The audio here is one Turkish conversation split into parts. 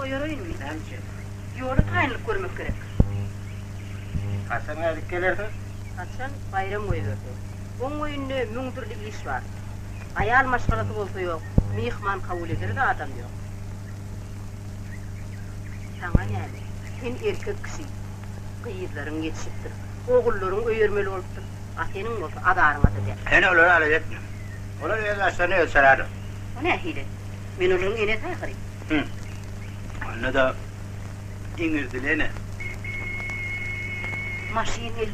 koyarayın mı? Neyse? Yolu tayinlik görmek gerek. Kaçan geldik gelirdi? Kaçan bayram koyuverdi. Onun oyunda müngdürlü iş var. Ayal maşgalası olsa yok, mihman kabul eder de adam yok. Sana yani, sen erkek kişi, kıyızların yetişiptir, oğulların öyermeli oluptur. Senin olsa adarına da der. Ben olur öyle etmem. Olur yerlerse ne ölselerdim. O ne hile? Ben olurun ene saykırayım. Hı. Anne da İngilizce ne? Maşin 50.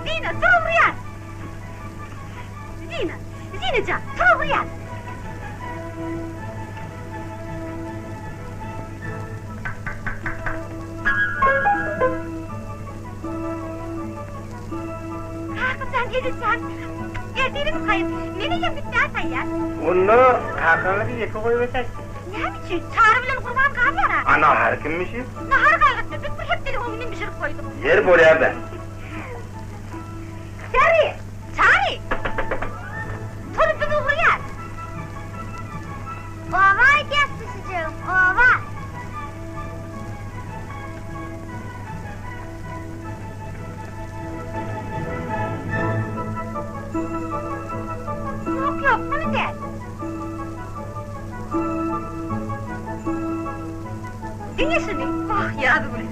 Zina, ta buraya! Zinacan, ta buraya! Sen gelirsen, erdiğiniz kayıp, nereye bitlersen ya? Onu hakkında bir yeki koyuversen. Ne biçim, çağrı bilen kurban kalmıyor ha? Ana her kimmişiz? Nahar kaygıtma, biz bu hep deli oğlunun bir şey koydum. Yer buraya ben. Çağrı! Turupunu buraya! Ova kesmişeceğim, ova! Yok, bunu gel. Dinle şunu. Ah, yağdı buraya.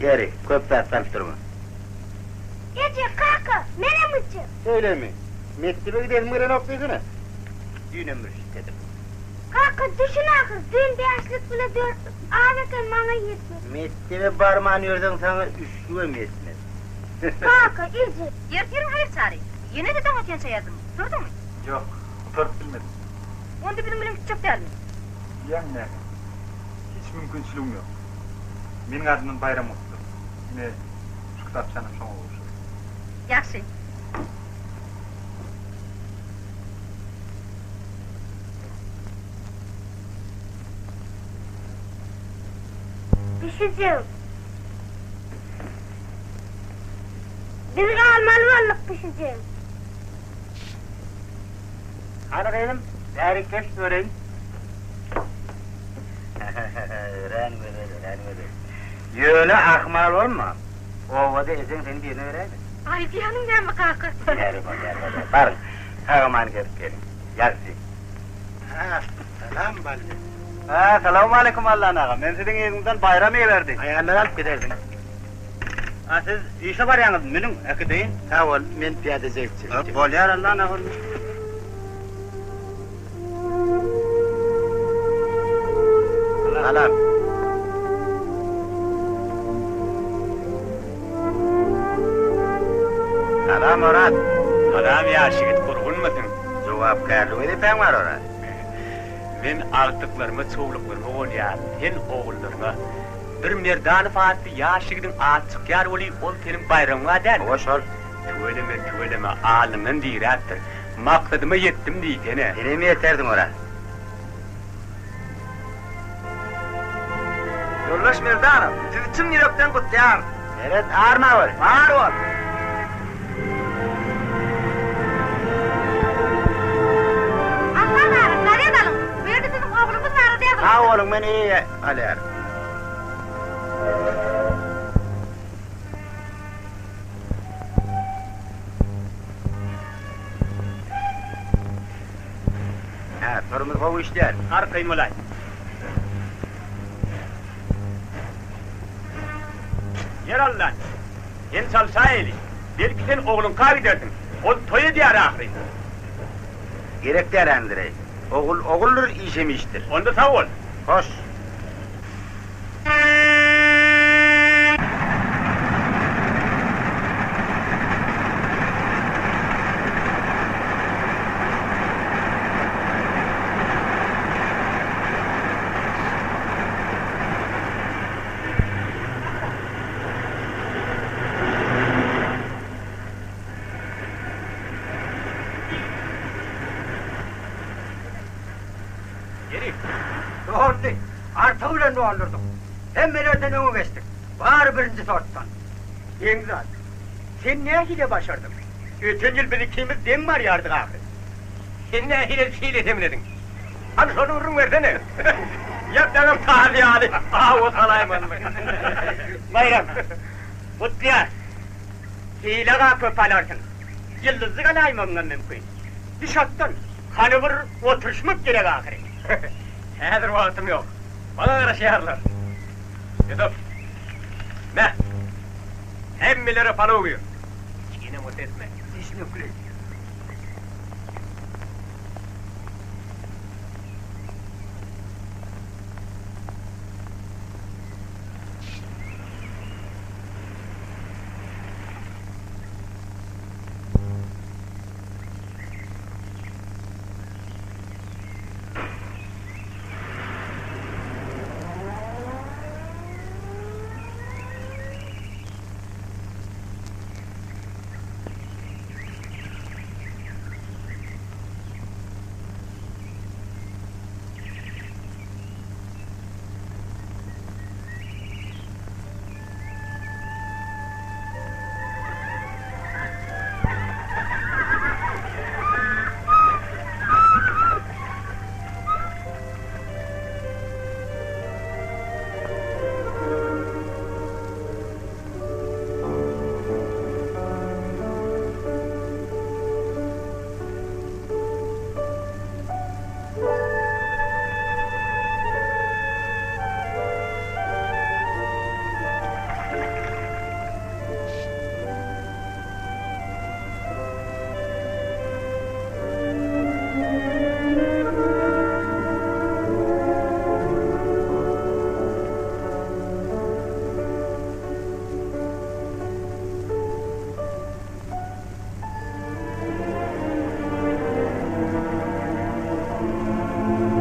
Geri, köp tartışıp durma. Gece kalkı, nereye mıçı? Öyle mi? Mektubu gidelim buraya noktasına. Düğünümür dedim. Kalkı düşün akıl, dün yaşlık bile dörtlük. Ağabeyken bana yetmez. Mektubu parmağını yordun sana üstüme mi etmez? Kalkı, iyice. Yertiyorum hayır Çağrı. Yine de daha genç yazdım. Gördün mü? Yok, tört bilmedim. Onda benim bilim çok derdim. Yenge, hiç mümkünçülüğüm yok. Benim adımın bayram oldu. Yine şu kitapçanın son oluşu. Yaxşı. Düşeceğim. Biz kalmalı varlık düşeceğim. Hadi benim, değerli keş göreyim. Öğren. Yöne akmal olma. Ovada ezen seni birine vereydi. Ay bir hanım gelme kalkı. Gel. Barın, hemen gelin. Yarısı. Selam Baldi. Selamun aleyküm Allah'ın ağa. Ben sizin evinizden bayram verdi. Ayarlar alıp gidersin. Siz işe var yalnız, benim akideyin. Sağ ol, ben piyade zevkçi. Bol yar Allah'ın ağa. Salam. Salam Murat. Salam ya şigit kurgun musun? Cevapkarlığı edip var orada. Men artıklarımı, çoğuluklarımı olyar, sen oğullarımı. Bir merdan fatih ya şigidin açık yar oli, ol senin bayramına der. Hoş ol. Tüveleme, alımın diyirattır. Maksadıma yettim diyene. Seni mi yeterdin orada? Yollaş Merdanım, sizi tüm yürekten kutlayar. Evet, ağırma var. Var ol. Allah'ım ağrım, nereye dalın? Bu yerde sizin oğlunuz nerede yazın? Ha oğlum beni iyi alayar. Ha, sorumuz bu işler. Arkayım olay. Yer al lan. Sen çalışayeli. Belki sen oğlun kahve dersin. O toyu diyar ahri. Gerek der Andrei. Oğuldur işemiştir. Onda sağ ol. Hoş. Doğru. Artığıyla ne olurduk? Emmelerden önü geçtik. Var birinci sorttan. Yengizat, sen ne hile başardın? Öten yıl bir ikimiz dem var yardık ahir. Sen ne hile demledin? Hani şunu vurun versene. Yaptanım tabi yani. O salayman mı? Bayram, Kutliyar. Hile kapı palarsın. Yıldızı kalaymandan mümkün. Diş attın. Hani vur oturuşmak gerek ahiri. Hazır vaktim yok. Bana göre şehirler. Yusuf. Ne? Hemmileri falan oluyor. Yine mut etme. İş nükleyi.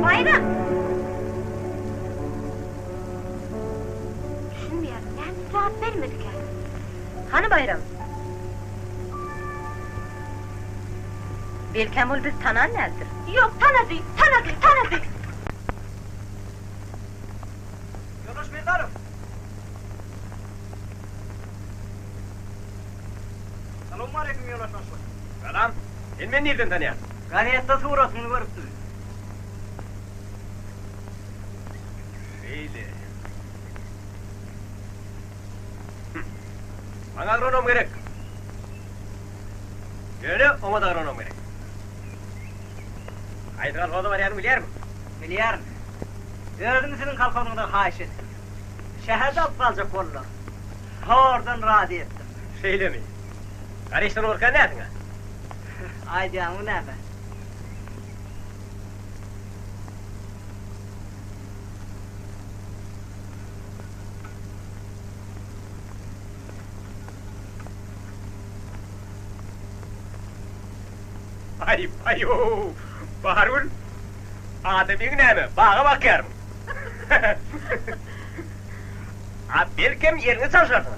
Bayram! Düşünmüyorum, yani cevap vermedik yani. Hani Bayram? Belkemul biz tanan nedir? Yok, tanıdı. Yunus Merdanov. Selamun aleyküm Yunus Merdanov. Selam. Sen beni nereden tanıyan? Ganiyette surasını görüp duruyor. Öyle. Bana agronom gerek. Öyle, ona da agronom gerek. Aydıran kodu var yani bilir mi? Milyar. Gördün senin kalkanından haş ettim. Şehirde alıp kalacak onlar. Oradan razı ettim. Şeyle mi? Karıştın orkan ne ettin ha? Haydi ya, bu ne be? Ay o, Baharul. Adem'in ne mi? Bağa bakıyorum. Abi belki yerini çalışarsın.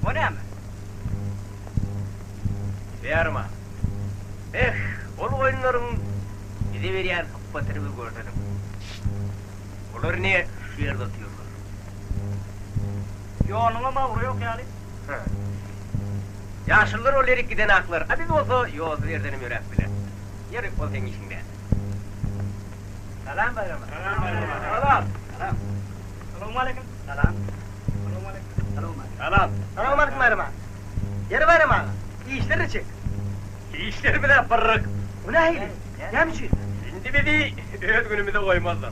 O ne mi? Verma. Ol oyunların bize veren hakikatini bir gördüm. Onlar niye şu yerde atıyorlar? Yoluna mavru yok yani. Yaşlılar o lirik giden aklar. Abi olsa yol verdiğini yürek bile. Yürek ol senin işinde. Selam bayram. Salam. Selamun aleyküm. Selam. Selamun aleyküm. Selamun aleyküm. Salam. Selamun aleyküm bayram. Yeri bayram ağa. İyi işleri çık. İşleri bile yaparız. Bu ne hile? Ne biçim? Şimdi bizi öz günümüze koymazlar.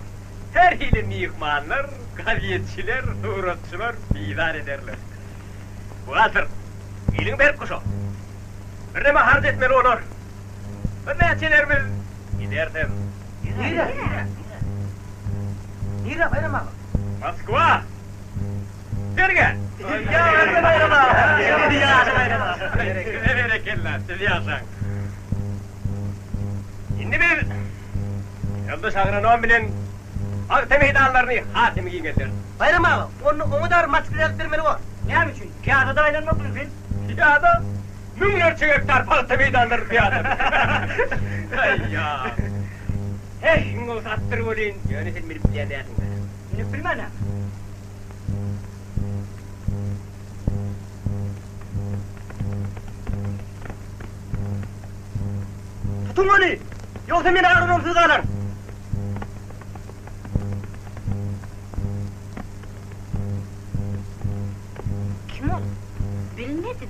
Her hilini yıkmanlar, galiyetçiler, uğratçılar ilan ederler. Bu hatır, ilin berk kuşu. Bir de harc etmeli olur. Önneçilerimiz gidersen. Nire? Nire bayram ağa? Moskva! Serge! Ya bayram ağa. Ya bayram ağa. Bereketler, siz yaşayın. Şimdi biz Yıldız Agronom bilen Akte meydanlarını hatimi giyingeler. Bayram ağa, onu da maskeli vermeli o. Ne için? Piyadada aylanmak mümkün. Piyada, münlerce hektar Akte meydanları piyada. Ay ya. Hey, o sattır olayım. Yani sen beni bilen dersin. Beni bilmem ne. Tutun onu! Yoksa beni agronomsuz kalır. Kim o? Bilmedim.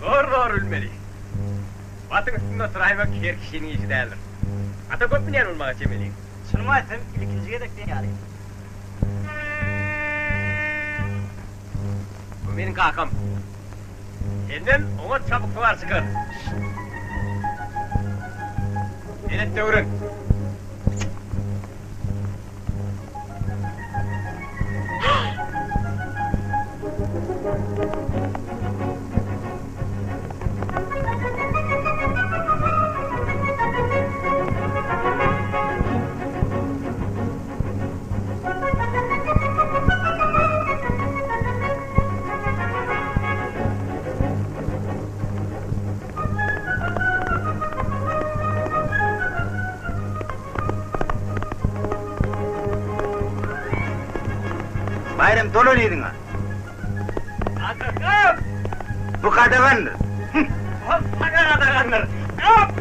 Doğru ölmeli. Batın üstünde sıraymak her kişinin işi değerlir. Ata köp bilen olmağa çemeliyim. Şunu mu ettim? İkinciye de yani. Bu benim kakam. Senden ona çabuk sular çıkar. Evet doğru. Bayram dolu neydin ha? Akakam! Bu kadavandır. Hop, sakar adaganlar! Hop!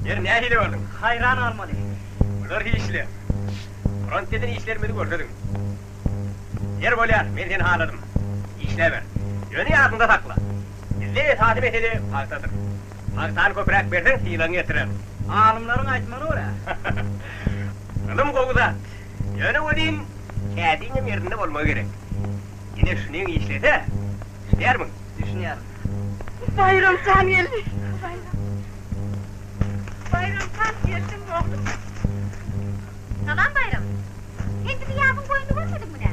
Yer ne hile vardın? Hayran almalı. Bunlar işler. Fronteden işlermedi gördün. Yer bolyar, ben seni haladım. İşle ver. Yönü altında sakla. Bizle tadim eteli faktadır. Faktan köprek versen silanı getirir. Alımların açmanı ora. Kılım kokuda. Yönü o deyin, kediğinin yerinde olma gerek. Yine şunu işlete, ister mi? Düşünüyorum. Bayram tam geldi. Bayram tam geldi oğlum. Tamam Bayram. Şimdi bir yağmur boyunu görmedin mi ne?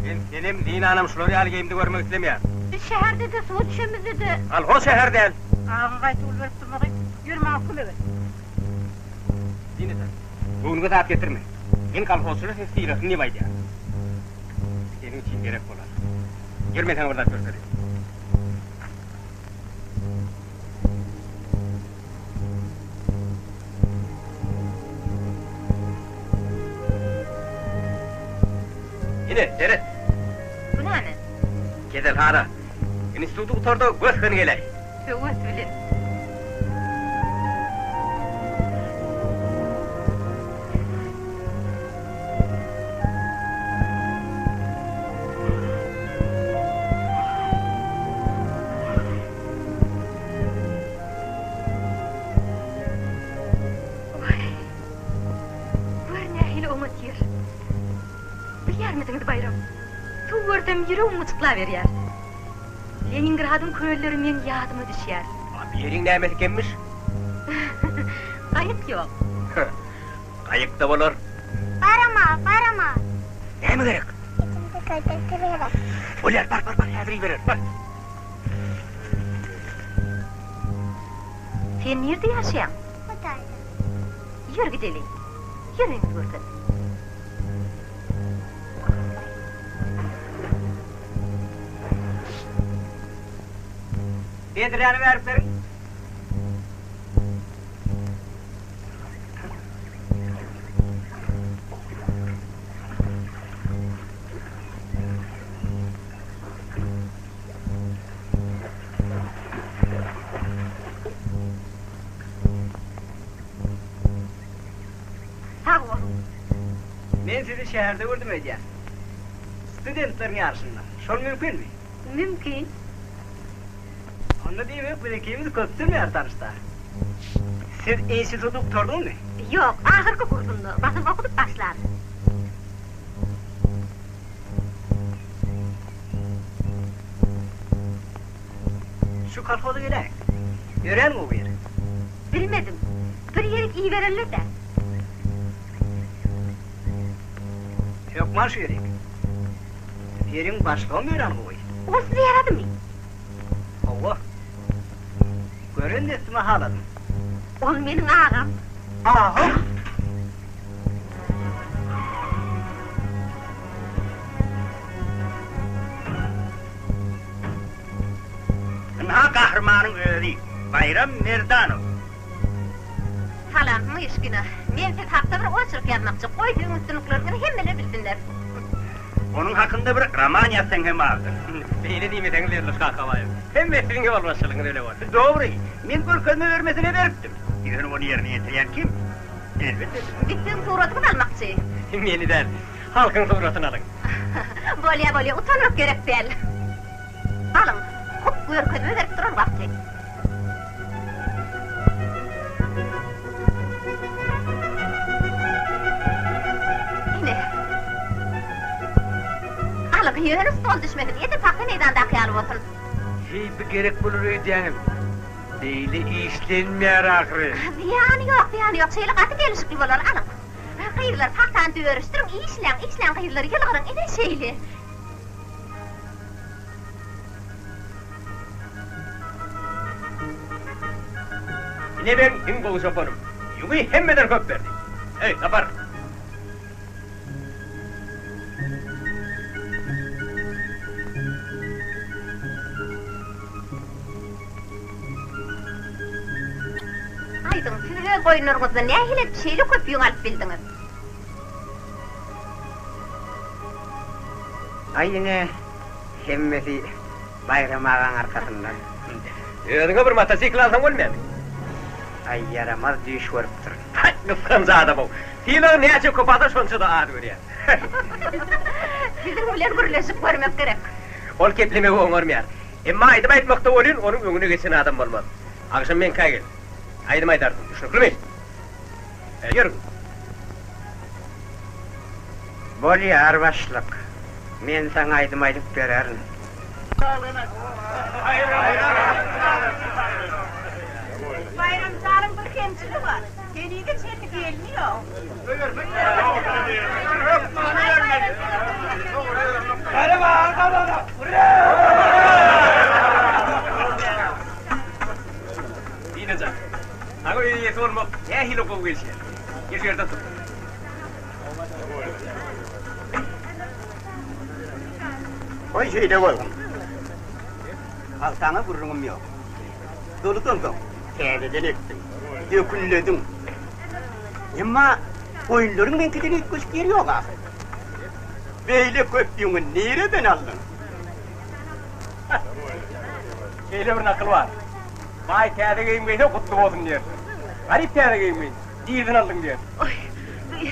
Ben senin din anam şuları aligeyimde görmek istemiyorum. Biz şehirde de su düşümüzde de. Al o şehirden. Ağın gayet verip durmadı. Yürüme akıl evet. Dini sen. Bugünkü saat getirme. En kalfosunu sen sıyırasın ne baydı ya? Senin için gerek olar. Girme sen oradan göstereyim. Yine, seyret. Bu ne mi? Kedel hara. Institutu utarda göz kanı geley. Söğüt bilin. Gördüm yüreğim mıtıkla veriyor. Leningrad'ın köylerimin yadıma düşer. Bir yerin neymet gelmiş? Kayıt yok. Kayık da olur. Barama. Ne mi gerek? İçimde kaydetti verir. Oler bak, hebri verir, bak. Sen nerede yaşayan? Buradaydı. Yürü gidelim. Yürüyün burada. Bedriyanı verip verin. Sağ olun. Ben sizi şehirde gördüm Ece. Studentlerin yarışında. Şol mümkün mü? Mümkün. Onu değil mi? Bu ikimiz köptürmüyor tanışta. Siz institutu tuturdunuz mu? Yok, ahırkı kursunu basıp okuduk başlar. Şu kolhozu gidelim. Gören mi bu yeri? Bilmedim. Bir yerik iyi verirler de. Yok marş yerik. Yerin başka mı gören bu yeri? O size yaradı mı? Allah! Görün de üstüme haladım. O benim ağam. Aha! Ha kahramanın öğrü, Bayram Merdanov. Salam mı işkine? Men siz hakta bir oçuruk yazmakçı. Koyduğun üstünlüklerini hemmeler bilsinler. Onun hakkında bir roman yazsan hem ağzı. Beyni değil mi dengliyorlar kakalayım. Hem mesleğin olmasılığın öyle var. Doğru, men Gürkan'ın örmesine veriptim. Yön onu yerine yetiren kim? Elbette. Bittiğin suratını almakçı. Yeniden halkın suratını alın. Bolya utanmak gerek değil. Alın, hop görkünü verip durun vakti. Yine. Alın, yönünüz sol düşmesin. Yeter takı neyden dakikalı olsun. Bir gerek bulur ödeyenim. Değil işlenmeyer ahırı. Yani yok. Şeyle katı gelişikli olur, alın. Kıyırlar faktan dövüştürün, işlen kıyırları yılgırın, ene şeyli. Yine ben kim kolu soparım. Yugu hemmeden köp verdi. Evet, yapar. Aydın, size koyunlarınızda ne hilet şeyli köpüğün alıp bildiniz? Ay yine hemmeti Bayram Ağa'nın arkasından. Ödüne bir motosikl alsam olmuyor mu? Ay yaramaz düş varıp durun. Hay, kıfkanza adam o. Tilo ne açıp kopata şonsu da adı görüyor. Sizin bilen birleşip görmek gerek. Ol kepleme bu olmuyor. Emma aydım aytmakta olun, onun önüne geçen adam olmaz. Akşam ben kaygın. Aydım aytardım, düşünüklü mü? Yürü. Bolya arbaşlık. Men sana aydım aydıp vererim. Bayramcağın bir hemçili var. Geliği de çelik gelmiyor. Yine can. Ako iyi sorma. Ne hilo kovu geçiyor. Geçiyor da tut. Oy şeyde koydum. Al sana vururum yok. Dolu dondum. Teveden ettim. Dökülledim. Ama oyunların benkiden hiç kuş geliyor ha. Böyle köpüğünü nereden aldın? Şeyle bir nakıl var. Vay kâde giymeyin kutlu olsun diyor. Garip kâde giymeyin. Diyidin aldın diyor. Oy,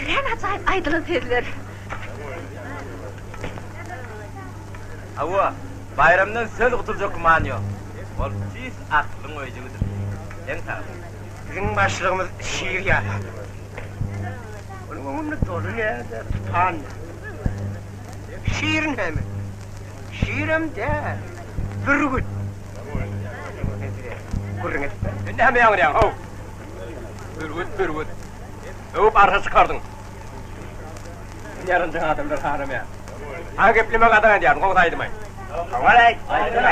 en acayip aydılın dediler. Ava, bayramdan söz oturacak kuman yok. Ol siz aklın oyucudur. En sağ. Bizim başlığımız şiir ya. Onun dolu ne? An. Şiir ne mi? Şiirim de. Durgut. Kurun et. Ben de hemen yanıyorum. Hov. Durgut. Hop arka çıkardın. Yarın cana adamlar haram ya. Hangi eplime kadar ediyorsun? Konu saydım ay. Olay. Aydım.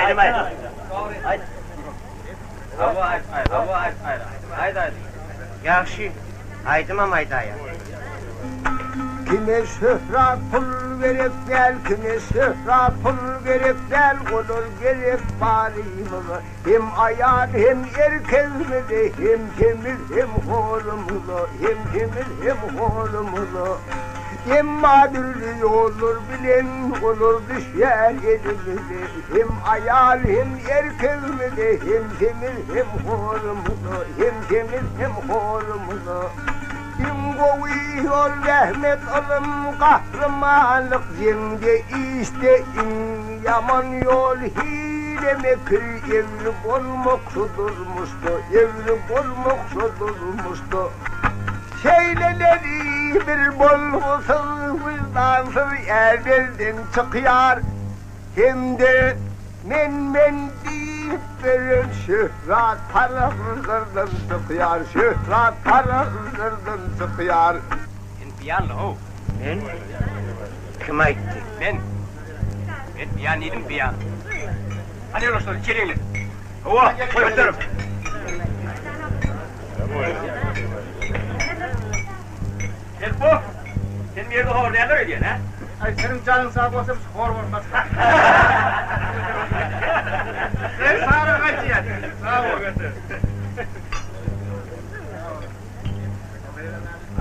Haydi. Yaxşı. Aydım ama ayda ya. Kime şöhra pul verip gel, kime şöhra pul verip gel, olur gerek balimimi. Hem ayar hem erkezmedi, hem temiz hem horumlu, hem temiz hem horumlu. Hem madürlü olur bilen, olur düşer elimizi. Hem ayar hem erkezmedi, hem temiz hem horumlu, hem temiz hem horumlu. Kim kovuyor rahmet alım kahramanlık, zenge isteyin yaman yol hile Emekli evli olmaksudurmuştu, evli olmaksudurmuştu. Şeyleleri bir bolgusuz, vicdansız evvelden çıkıyor. Hem de men deyip verin şöhret parasızlardan çıkıyor, şöhret parasızlardan çıkıyor. Sen piyanlı o. Men? Kim aytdı? Ben piyan yedim piyan. Hadi dostlar içeri inle. Ova, koyuyorum. Gel bu. Sen bir yerde hor değerler ediyorsun ha? Ay senin canın sağ olsa biz hor olmaz. Sen sağına kaçıyan. Sağ ol.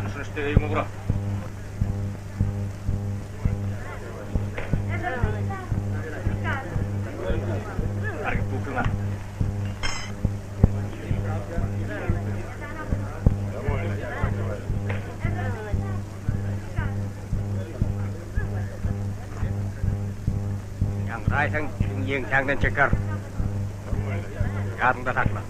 Anasını istediğimi vura. Hareket bu kılma. Raysan yeng tangdan çeker. Yarında takla.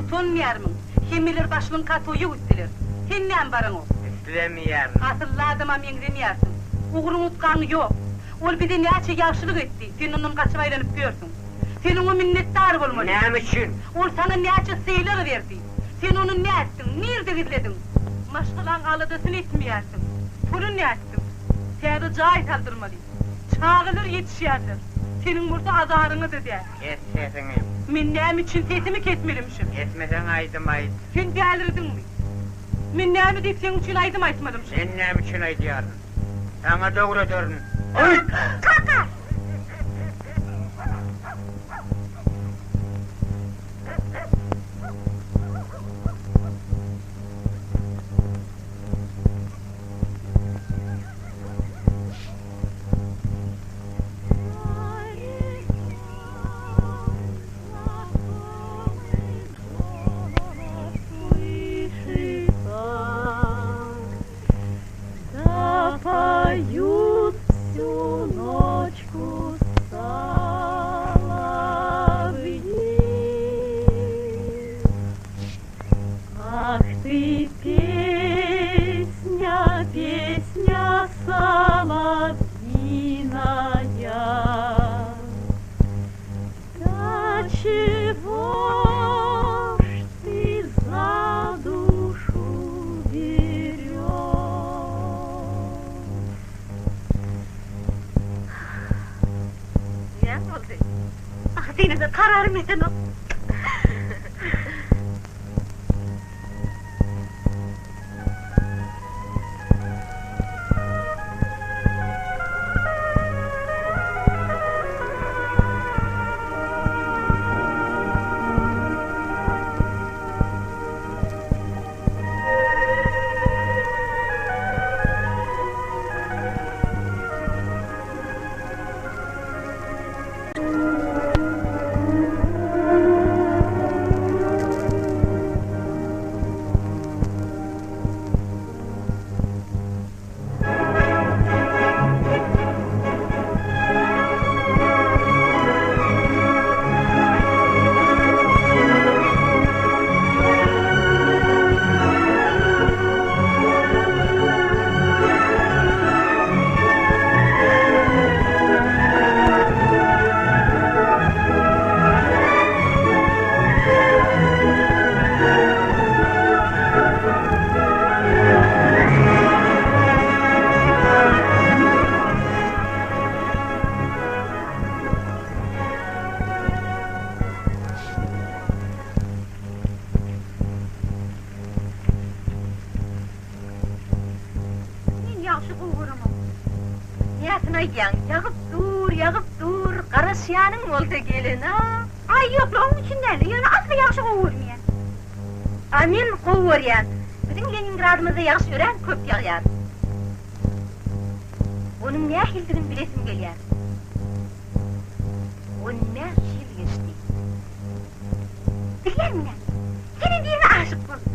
Utanmayarmın. Kim bilir başımın katoyu üstüler. Senden barın o. İstemiyorum. Asılladıma mengdemiyarsın. Uğrun utkanı yok. Ol bir de neçe yaşlılık etti. Sen onun kaçıp aylanıp görsün. Sen ona minnettar olmalı. Ne için? Ol sana neçe seyler verdi. Sen onu ne ettin? Nerede gizledin? Maşkılan alıdasını etmeyersin. Pulun ne ettin? Seni cahit aldırmalı. Çağılır yetişerler. Senin burada azarını da der. Kes sesini. Minnem için sesimi kesmelimişim. Kesmesen aydım ayt. Sen delirdin mi? Minnemi deyip senin için aydım aytmadım. Sen ne için aydıyorum? Sana doğru dörün. Kaka! Поют всю ночку соловьи. Ах ты, песня, песня соловьиная, да чего ж ты за душу Senin de kararım edin o. Yağıp dur, karasyanın oldu gelin ha. Ay yok la onun içinden, yani asla yaxşı kovurmayan. Amin kovuryan. Bizim Leningradımızda yaxşı ören köp yağıyar. Onun ne hildiğini bilesim geliyar. 15 yıl geçti. Biliyor musun? Senin birine aşık oldum.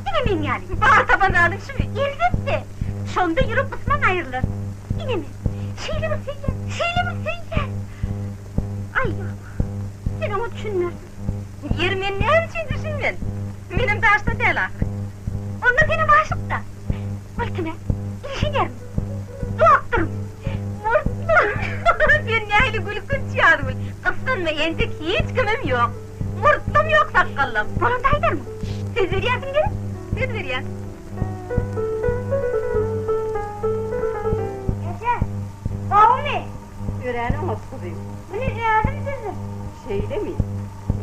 Yine mi yani? Bağır tabanı alın şu. Elbette. Şonda yürüp ısman ayrılır. Yine mi? Şeyle mi sen? Ay yok. Sen onu düşünmüyorsun. Yermen ne için düşünmen? Benim taşta değil ahire. Onlar benim aşık da. Ultime, ilişiner mi? Doktor mu? Murtlum. Ben neyli gülkün çağırmıl. Kıskın ve yendik hiç kimim yok. Murtlum yok sakkallım. Bana da eder mi? Söz veriyorsun gene? Söz veriyorsun. Yaşar. Oğlum. Öğrenim okuduyum. Bunu öğrendim kızım. Şeyle mi?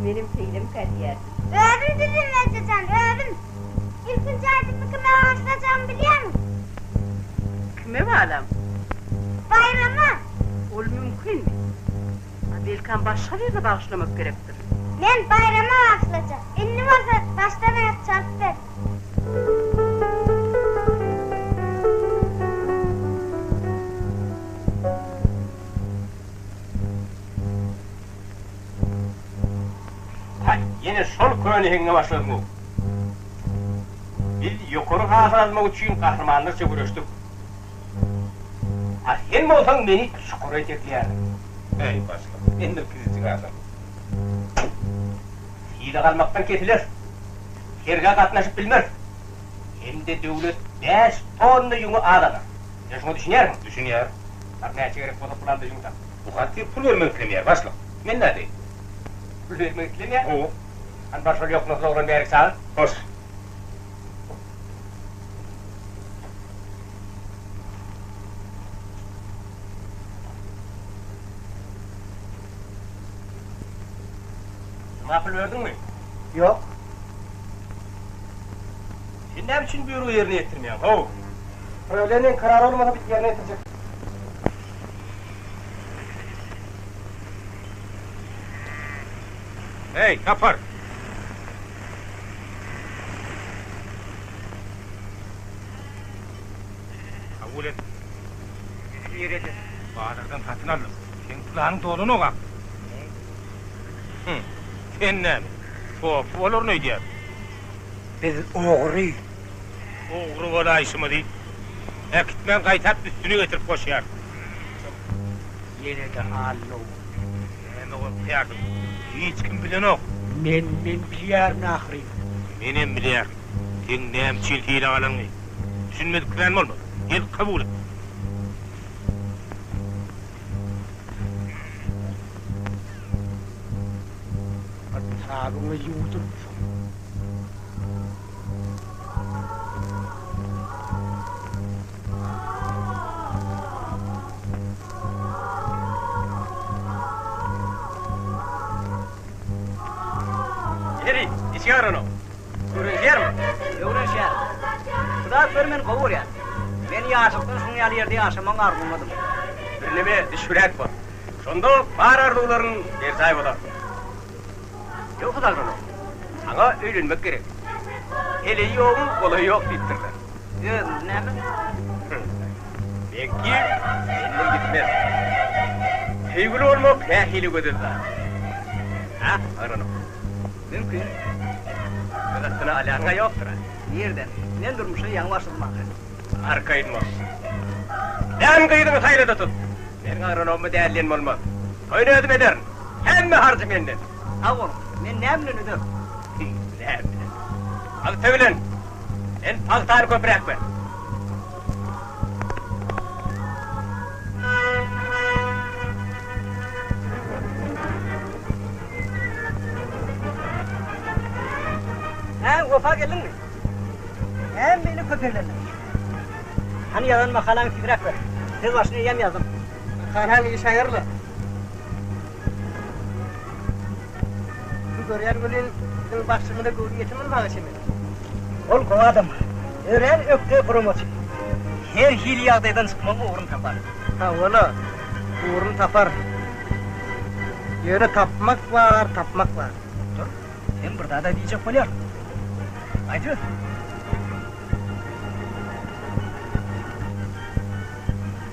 Benim şeylim kariyer. Öğrendim kızım Yaşar, öğrendim. İlkinci aydınlığı kime başlayacağımı biliyor musun? Kime bağlam? Bayrama. Ol mümkün mü? Belki başka bir de bağışlamak gerektir. Ben bayrama başlayacağım. Ünlü olsa başlamaya çarptır. Yine sol köyüne başladık mı? Biz yukarı hazırlanmak için kahramanlarca uğraştık. Sen mi olsan beni çukura çektiler. Ey başkan, ben de krizi çıkarsam. Hile kalmaktan kesilir. Kerge katlaşıp bilmez. Hem de devlet 5 tonlu yunu ağlarlar. Ne şunu düşünüyor musun? Düşünüyor. Bak ne gerek bulup bulandı yundan. Bu kadar pul vermek istemiyor başkan. Ben ne diyeyim? Pul vermek istemiyor? O. Hani başka yok nasıl olan bir erik sağ? Hoş. Makul verdin mi? Yok. Sen ne biçim buyruğu yerine getirmiyorsun? Ho! Öğlenin kararı olmadan bir yerine getirecek. Hey, kapar! Kabul et. Bizi yer edin. Bağlardan satın aldım. Sen kulağın doğrunu o kap. Sen ne mi? Topu olur ne diyor? Biz oğruyuz. Oğru olayışı değil. Ekitmen kaytap üstünü getirip koşuyor. Yine de allo. Hem o kıyardım. Hiç kim bilen yok. Men biliyorum ahri. Benim bilir. Sen neyim çiltiyle alan mı? Düşünmediklerim olmadı. Gel kabul et. Sağımı yurdum. Yeri, işi var onu. Durun yer mi? Yavrum şey. Kuda vermen kovur ya. Beni yaşıktan şunu yerde yaşaman arzuladım. Birine bir düşürek var. Şonda var arzuların bir sahibi olar. Yok kadar onu. Sana öğrenmek gerek. Hele yoğun kolay yok bittirler. Ne mi? Belki seninle gitmez. Sevgili olmak ne hile götürürler. Ha, aranım. Mümkün. Kızına alaka yoktur ha. Nereden? Ne durmuşsun yan başlamak? Arkayın mı? Ben kıydını sayıda tut. Benim aranımı değerlenme olmaz. Öyle ödüm ederim. Hem mi harcım yeniden? Ha oğlum, ben ne emrin ödüm? Ne emrin? Al sevilen. Ben paltarı köprek ver. Ha, vefa geldin mi? Hem beni köpürlerler. Hani yalan makalan figrak ver. Tez başına yem yazdım. Kanal iyi şairli. Bu görüyen gülün bizim başlığında gülü yetimin bağı şimdi. Ol kovadım. Öğren öptü promosyon. Her hili yağdaydan çıkmamı uğrun tapar. Ha ola. Uğrun tapar. Yöre tapmak var. Dur. Sen burada da diyecek oluyor. Haydi.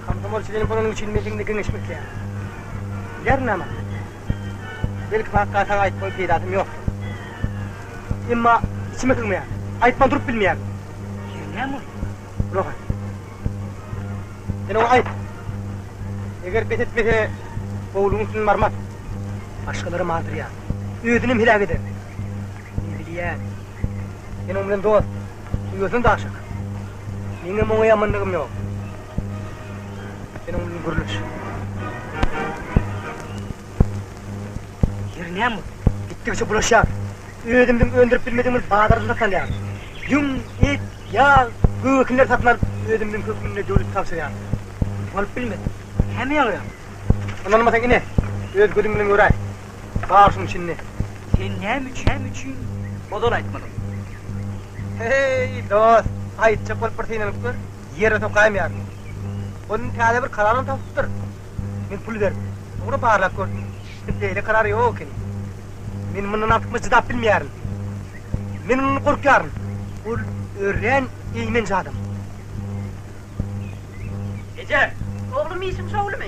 Kamtamol senin bunun için metingde güneşmek ya. Yarın ama. Belki hakikaten ait boy peydatım yok. Emma içime kılmaya. Aytman durup bilmeyen. Ne mi? Bırak. Sen onu ayt. Eğer pet etmese oğlunun sünün marmat. Başkaları mağdur ya. Ödünüm hilak eder. Ne bileyim. Sen onunla dost. Duyuyorsun da aşık. Benim ona yamanlığım yok. Sen onunla gürülüş. Ne mi? Gittikçe bulaşar. Ödümdüm öndürüp bilmediğimiz bağdarını satan yani. Yum, et, yağ, gıkınlar satınlar ödümdüm kökününe jölüp tavsiye yani. Olup bilmedim. Hem yağı ya. Ondan olmasan yine. Öd gödümünün öğray. Bağırsın şimdi. Sen hem için modol aytmadın. Hey dost. Aytça kol pırtıyla öptür. Yere tokayım yani. Onun tane bir kararını tavsiyedir. Men pul verdim. Onu bağırlak gördüm. Böyle karar yok yani. Men bunun artık cıdap bilmeyerim. Men onu korkuyorum. Ol öğren eğmen cadım. Ece, Oğlum işim şoğlu mu?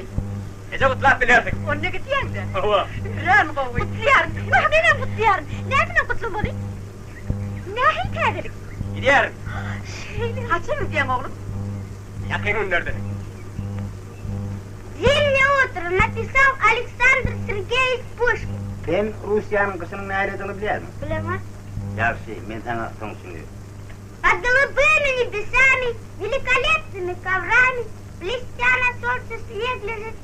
Ece kutlak bilerdik. Onunla gidiyen de. Hava. Ren kovuy. Kutlayarım. Neden kutlayarım? Nereden kutlamalı? Ne hikayelik? Gidiyorum. Kaçı mı diyen oğlum? Yakın nerede? Zilni otur, Natisov Alexander Sergeyevich Pushkin. Ben Rusya'nın kışının ne ayrıldığını biliyor musun? Bilemez. Ya ben sana sonuçunu Под голубыми небесами, великолепными коврами, блестя на солнце снег лежит.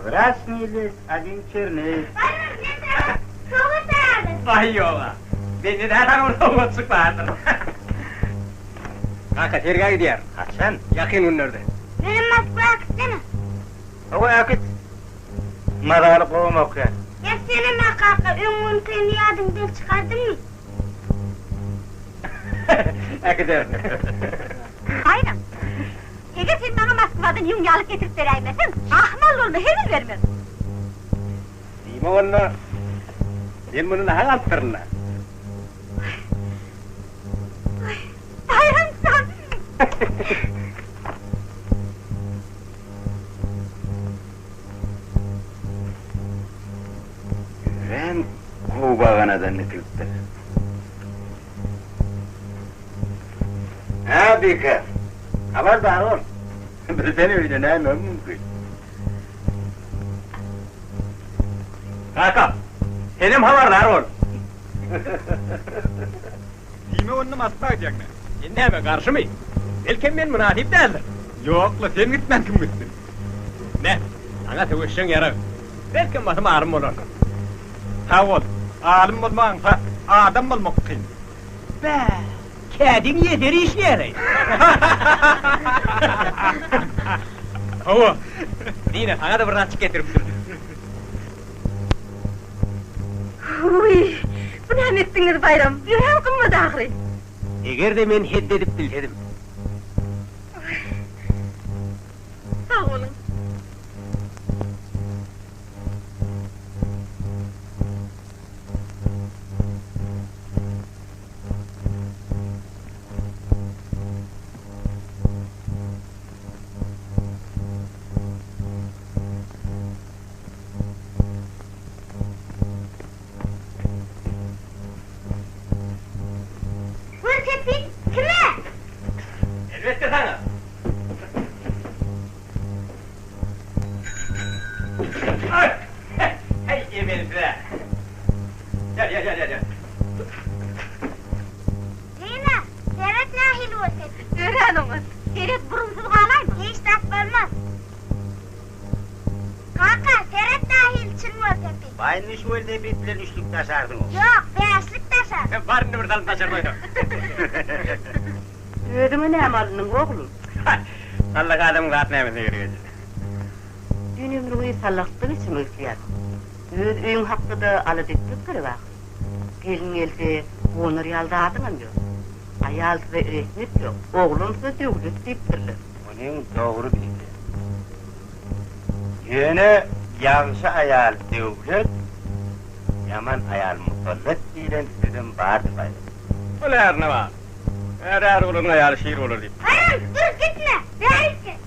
Красный лес, один черный. Пойдем, не треба, чего ты? Vay yola. Beni nereden onu çıkardın? Kanka terga gidiyor. Kaçan? Yakın nerede? Benim Moskva'ya gitsene. O akit. Madalı kovam okuyor. Ya senin makaka, ümün seni yadından çıkardın mı? Gidiyor. Aynen. Eğer sen bana Moskva'dan yungalık getirip vereymesin, ahmal olma, hevil vermez. Değil mi onu? Ben bunun hangi Bayram sen! Ben kovbağanadan nıkılıptır. Ha Bika. Haberdar ol. Bir seni öyle ne mümkün. Kanka, senin haberdar ol. Değil mi onu masma edecek mi? Sen mi karşı mı? Belki ben münasip değildir. Yok la sen gitmen kim gitsin? Ne? Sana tevişin yarı. Belki basım ağrım olur. Ha ol. Alim olmağınsa adam olmak kıyım. Be, kedin yeteri iş yeri. Hava. Yine sana da bir açık getirip durdum. Uy, bu ne ettiniz bayram? Yüreğim kımmadı ahri. Eğer de men heddedip bilsedim. Sağ olun. Fırsatın kime? Elbette sana. Ay! Hey yemeğini size. Gel. Zeyna, seyret nahil olsun. Öğren onu. Seyret burunsuz kalay mı? Hiç takmaz. Kanka, seyret nahil çın olsun. Bayın iş öyle de bittiler üçlük taşardın o. Yok, beşlik taşar. Varını bir dalın taşırmaydı. Ödümü ne amalının oğlum? Allah adamın rahatına yemesine yürüyor. Dün ömrüyü sallaktığın için özleyen. Öğün hakkı da alıdıktık kırı bak. Gelin elde onur yalda adın diyor. Ayal size resmit yok. Oğlum size dövlük deyip durdu. Onun doğru bildi. Yine yansı ayal devlet, yaman ayal musallat diyen sizin vardı bayım. Öyle her ne var? Her oğlunun ayağı şiir olur deyip. Hayır, dur gitme. Değilsin.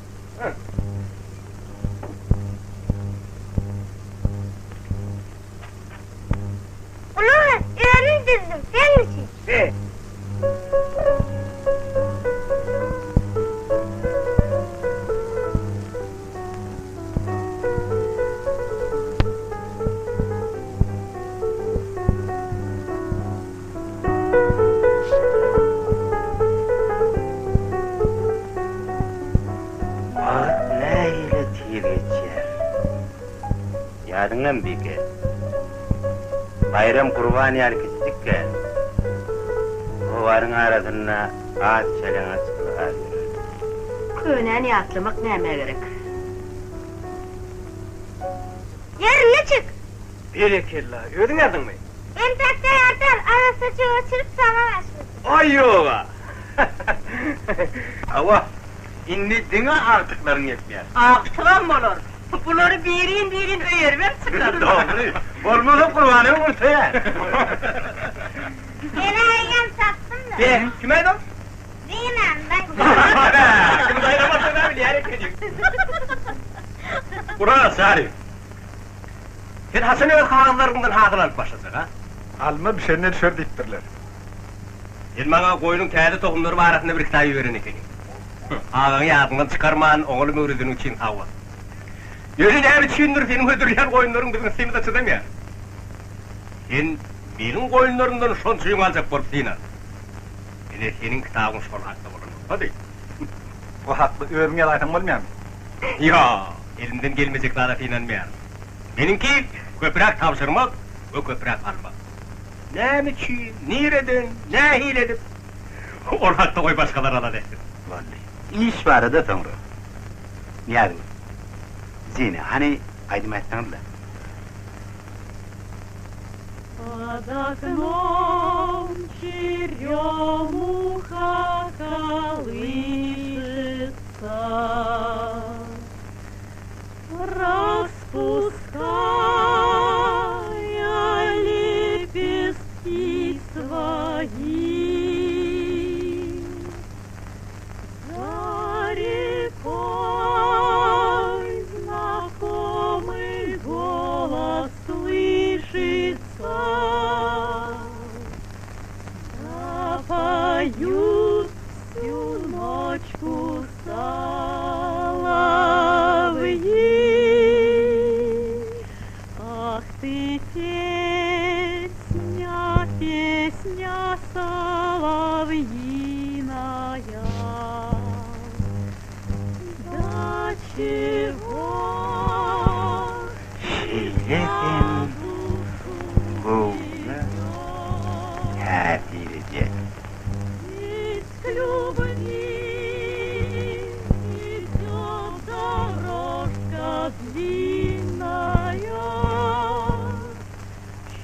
Ulan, öğrenin dedim. Sen misin? Yadından bike. Bayram kurbanı yarkıştıkken. Ovarın arasına ağaç çalana çıkılar. Köyüne yatlamak neme gerek? Yerine çık! Berekella, ödün adın mı? Entekte yardan arası çırp sana başladı. Ay yoga! Ava, inni dine artıkların yetmiyor. Aktıran olur. Bunları birin öğermem çıkar. Doğru, olmalı kurbanı ortaya. Elayem sattım da. Be, kime edin? Dinem ben. Kim dayanamasın abi, niye edeyim? Burası Arif. Sen Hasan Öğür kağıtlarından hakıl alıp başlasak ha? Alma bir şeyler düşer deyiptirler. Sen bana koyunun kendi tohumları var arasında bir kitayı verin ekeni. Ağanı yağından çıkarman, oğlum öğrüdüğün için hava. Yürü ne biçimdir senin öldürülen koyunların bizim seni de çıdamıyor. Sen benim koyunlarımdan son suyun alacak bolup Sinan. Yine senin kitabın şol hakta bulunur. Hadi. O haklı öğrüne aytan olmayan mı? Ya, elimden gelmeyeceklara inanmayarım. Benimki köprek tavşırmak, o köprek almak. Ne biçim, nereden, ne hiledim? Ol hakta koy başkalar ala dersin. Vallahi. İş var da sonra. Niye? Zine, hani aydım etsen de. Под окном черемуха колышется, распуская лепестки свои. За рекой знакомый голос слышится, запоют всю ночку соловьи. Ах ты, песня, песня соловьиная, до чего Şehretin boğuna kâfirecek. ведь к любви идет дорожка длинная,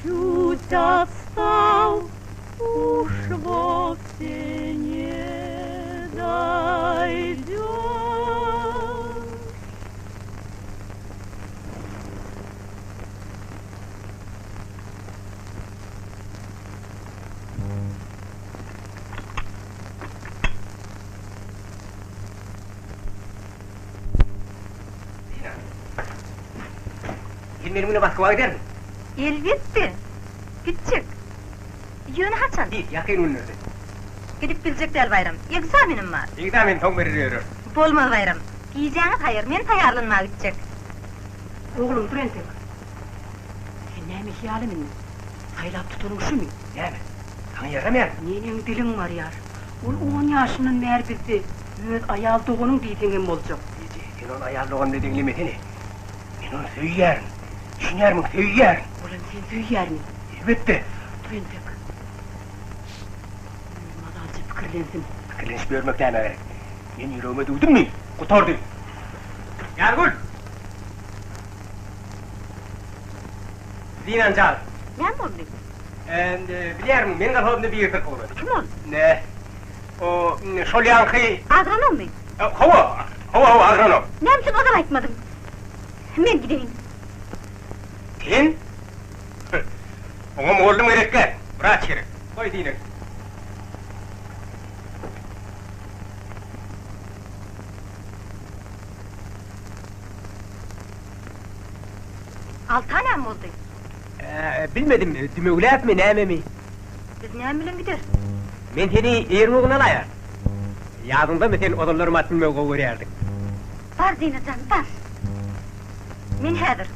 чуть отстал, уж вовсе не дойдет. Sen benimle baskıva gider mi? Elbette. Gidecek. Yönü haçan. Git, yakın ünlüsün. Gidip bilecekler bayram. Egzaminim var. İkdamin ton veriyor. Bolmaz bayram. Giyeceğiniz hayır, men tayarlanmaya gidecek. Oğlum dur entek. Sen neymiş yalimin? Saylap tutunun şu mu? Ne mi? Sana yaramıyor. Nenin dilin var yar. Ol 10 yaşının mer bildi. Öz ayal doğunun deytengem olacak. Sen onu ayarlığın ne dinlemesene. Ben onu söylerim. Düşüner mi söylerim. Ulan sen büyüyer mi? Elbette. Dur entek. Madalcı fikirlensin. Fikirlenip görmekten gerek. Ben yüreğime duydun mu? Kurtardım. Yargul! Zinan çal. Ne mi oldu? Biliyor musun, benim kafamda bir yırtık olur. Kim ol? Ne? O, şolyankı... Agronom mu? Hava, agronom. Ne yaptın o da aytmadım. Ben gideyim. Sen? Ona oğlum gerekler. Bırak içeri. Koy dine. Altı tane mi oldu? Bilmedim, dümevlet mi, ne mi? Biz ne bilen gider? Men seni erin oğlan ayar. Yazında mı sen odunlarımı atılmaya kovuvererdin? Bar Zeynacan, bar. Men häzir.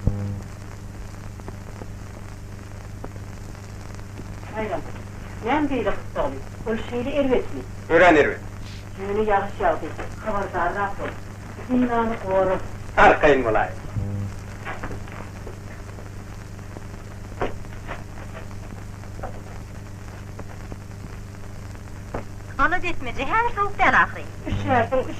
Bayram. Ben değil kısalı. Ol şeyli ervetli. Öğren ervet. Yönü yağış yağdı. Haberdar rahat ol. Zindanı koru. Arkayın olay. Alıp etmece, her soğuk değil ahri. Üşersin.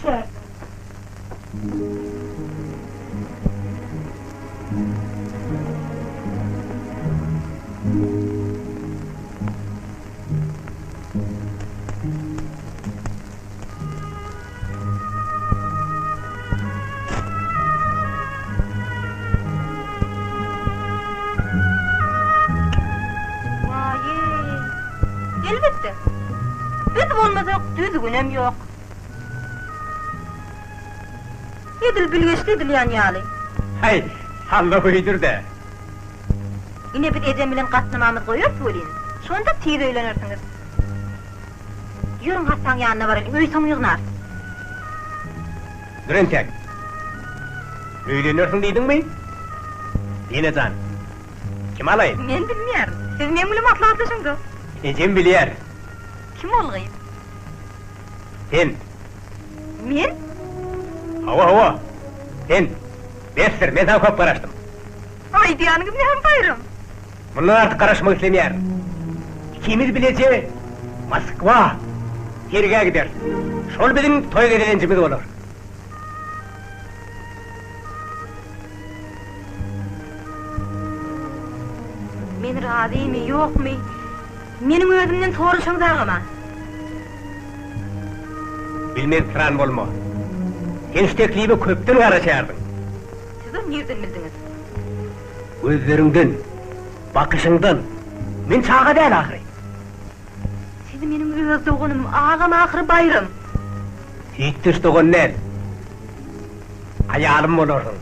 Elbette. Bizim olmaz yok, düzgünem yok. Yedil bilgeçli edil yan yali. Hay, Allah uydur da. Yine bir Ecem bilen katlamamız koyuyor söyleyin. Şonda tez öylenirsiniz. Yürün Hasan yanına varın, öysün yığnar. Durun tek. Öyleniyorsun deydin mi? Yine can. Kim alayım? Men bilmiyorum. Siz men bilen atladısınız. Ecem biliyer. Kim olgayım? Sen. Men? Hava. Sen. Bestir, men sana köp karaştım. Ay diyanınız ne hem bayram. Bundan artık karaşmak istemiyer. İkimiz bilece Moskva. Yerine gider. Şol bizim toy gelencimiz olur. Men razı mi, yok mu? Menin özümden soruşun dağıma. Bilmez sıran bolma. Sen iştekliğimi köpten karaşardın. Siz o nereden bildiniz? Gözlerinden, bakışından, men çağa değil ahri. Siz menin öz doğunum, ağam ahırı bayram. Seyittiş doğun ne? Hayalim olursun.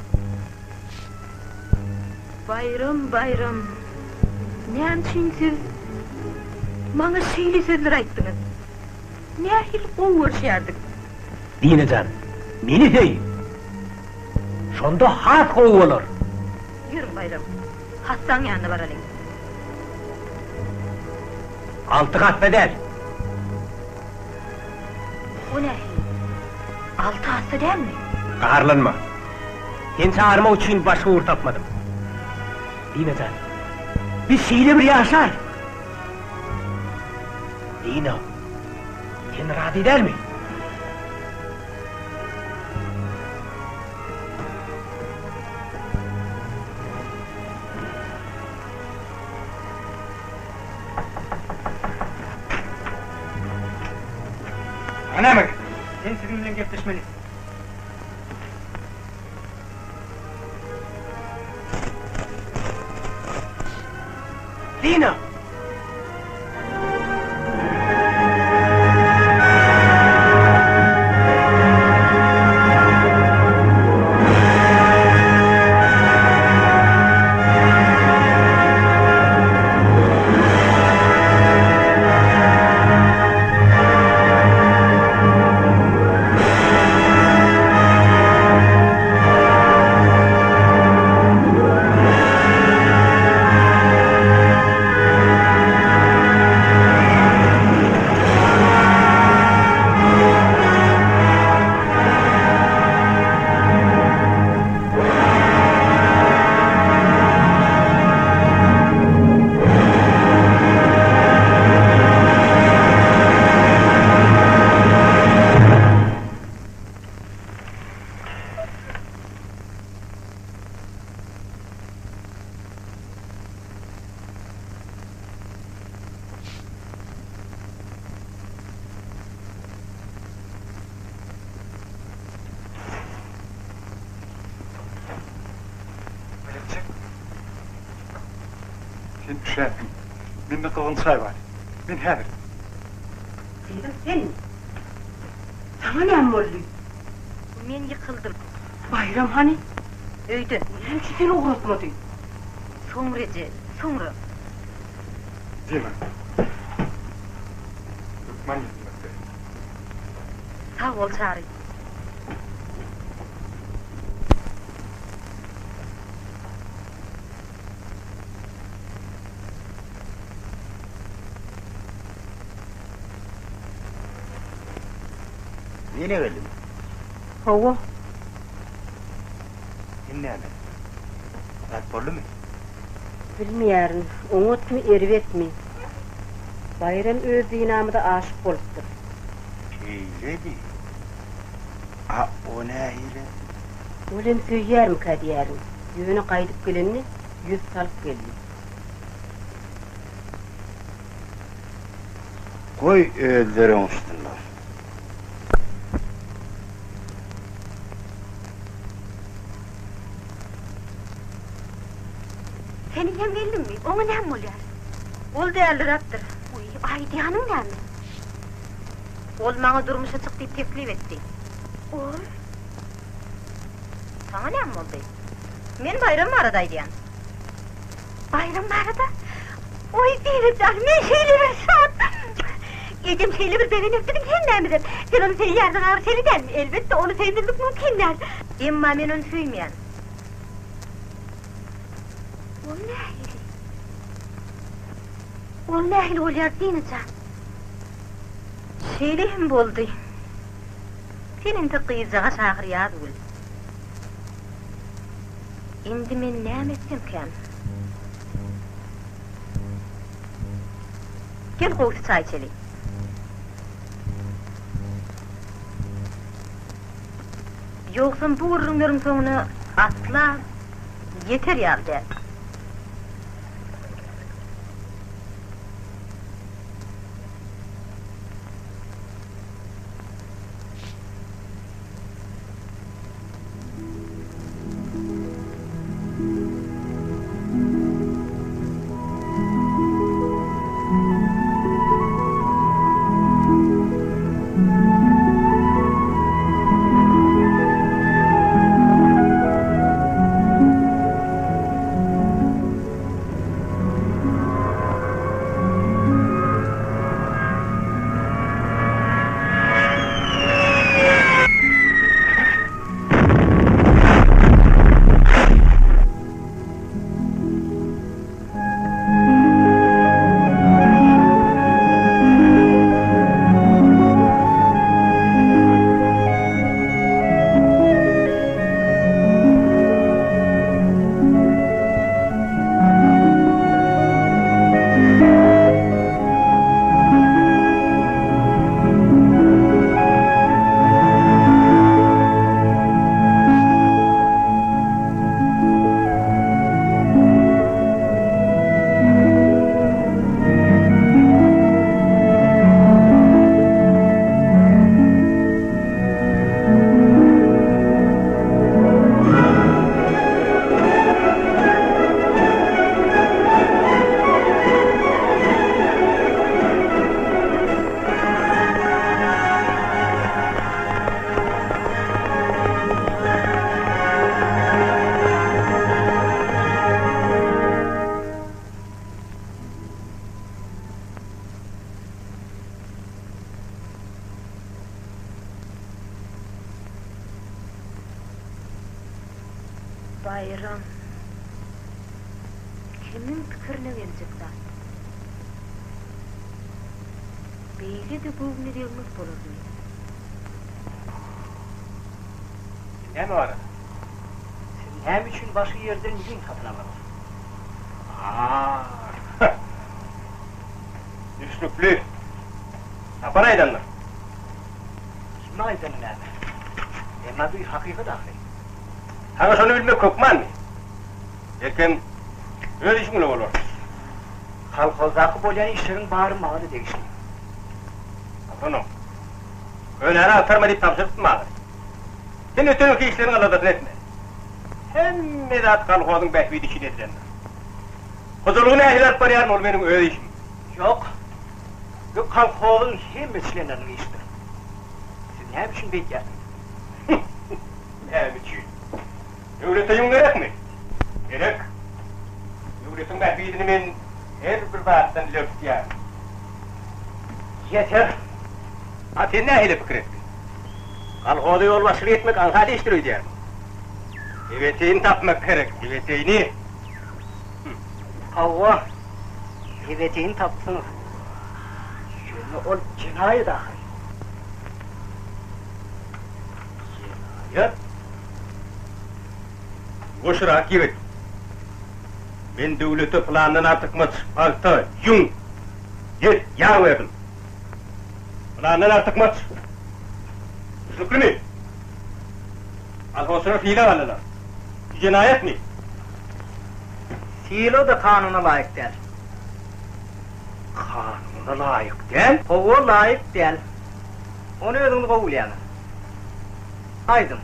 Bayram. Ne için siz bana şeyli sözler ayttınız? Ne ahil kovuşardık? Dine can, meni dey. Şonda has kovu olur. Yürü bayram, Hasan yanına varalım. Altı kat bedel. O ne ahil? Altı hasta değil mi? Kaharlanma. Sen çağırma için başka uğur tapmadım. Dine can, biz şeyle bir yaşar. Dine, sen razı eder mi? Ana bak, sen sizinle gepleşmelisin. Dina! Sen üşerdin. Mende kılgın çay var. Men häzir. Sen. Sana ne oldu? Men yıkıldım. Bayram hani? Öydü. Hemşi seni uğraşmadı. Sonra. Dina. Osman gitmekte. Sağ ol Çağrı. Yine geldim. Hava. Dinle hemen. Raporlu mu? Bilmiyorum. Umut mu, ervet mi? Bayram öz dinamıda aşık bolupdur. Hile mi? Ha, o ne hile? Olam söylerim kadiyerim. Yüzünü kaydıp gelenini yüz salıp geliyor. Koy öldürün üstünden. Senin hem geldin mi? Onu ne mi oluyor? Ol değerli raptır. Uy, ay diyanın ne mi? Ol bana durmuşa çık deyip teklif etti. Ol? Sana ne mi oldu? Men bayram aradaydı yani. Bayram arada? Oy değil canım, ben şeyle bir saat. Ecem şeyle bir beni neftedim kendimden. Sen onu senin yerden ağır seni der mi? Elbette onu sevindirdik mümkünler. Emma men onu söylemeyen. Vallahi oluyor değil mi can? Şeyleyim boldu. Senin de kıyıcağa şahır yaz ol. Şimdi men ne etsem ken? Gel koğuşu çay içelim. Yoksa bu ürünlerin sonunu atla yeter ya der. Bayram. Kimin fikrine verecekler? Beyle de bu ne diyormuş bulur mu? Ne mi var? Sen hem için başı yerden yüzün satın alalım. Üstlüklü. Yapan aydanlar. Kim aydanın nerede? Ama bir hakikat ahli. Sana şunu bilmek kokman mı? Erken öyle iş mi olur? Halkozakı boyan işlerin bağrı mağadı değişti. Onu. Öyle ara atarma deyip tapşırttın mağadı. Sen ötönüki işlerin aladasını etme. Hem medat kalkozun behvi dişin edilenler. Huzurluğuna ehlat var yarın ol benim öyle işim. Yok. Yok kalkozun hem mesleğlerini işte. Siz ne biçim beklersiniz? Ne biçim? Devleteyim gerek mi? Gerek. Devletin behvidini men her bir vaattan löft yani. Yeter. Ha sen ne hile fikir ettin? Kalkoda yol başlık etmek anka değiştiriyor diyelim. Eveteğini tapmak gerek, eveteğini. Allah, eveteğini tapsınız. Şöyle ol cinayet ahir. Cinayet? Boşurak evet. Ben devleti planından artık altı, yun. Yet, yağ verdim. Planından artık maç. Şükrü mü? Alhosuna fiile varlılar. Cinayet mi? Fiilo da kanuna layık değil. Kanuna layık değil. O layık değil. Onu ödünü kovul yani. Aydın,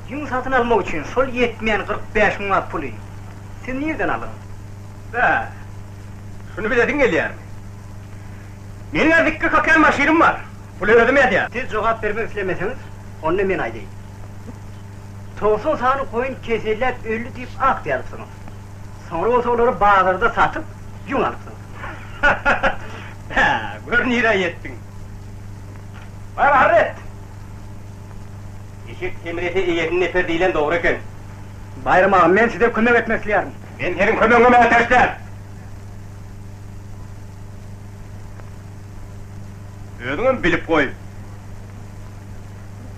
yün satın almak için sol yetmeyen 45 manat pulu. Sen nereden alın? Ha, şunu biledin gel yani. Benim azıkkı kakan maşirim var. Pulu ödemedi ya. Siz cevap vermek istemeseniz, onunla ben aydayım. Toğsun sağını koyun keserler, ölü deyip ak yalırsınız. Sonra o soğları bağlarda satıp, yün alırsınız. Ha, gör nire yettin. Var Harret. İşit emreti iyenin neferdiyle doğru eken. Bayram ağam, ben size kömek etmek isterim. Ben senin kömeğime ateşler. Ödünüm bilip koy.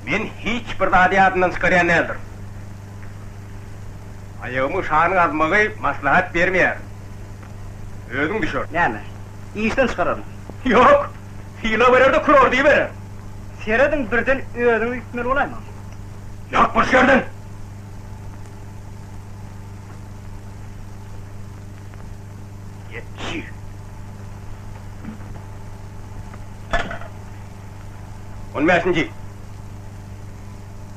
Men hiç bir dadi adından çıkarıyan nedir? Ayağımı şanın azmağı maslahat vermeyer. Ödün düşür. Neyme? İşten çıkaralım. Yok, fiila verir de kuror diye verir. Seredin birden ödünü yükmeli olay mı? Yok boş yerdin. Yetçi. On beşinci.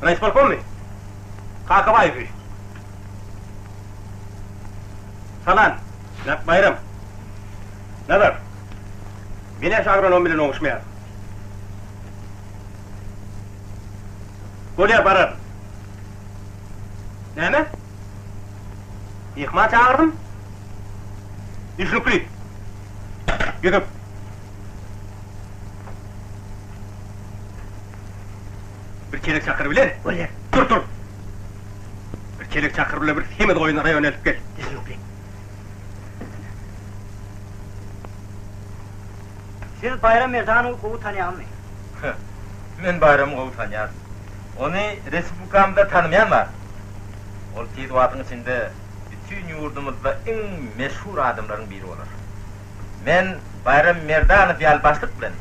Reis balkon mu? Kalka bayfı. Salan, Yak Bayram. Nedir? Mine agronom bilen oğuşmayar. Golyer barar. Neme? Yıkma çağırdım. İşlükli. Gidip. Bir çelik çakır bile. Golyer. Dur. Bir çelik çakır bile bir hemed oyunlara yönelip gel. İşlükli. Siz Bayram Erdoğan'ı kovu tanıyan mı? Men bayramı qovu tanıyar. Onu Respublikamda tanımayan var. Ol tezvatın içinde bütün yurdumuzda en meşhur adamların biri olur. Men Bayram Merdanov yalbaşlık bilen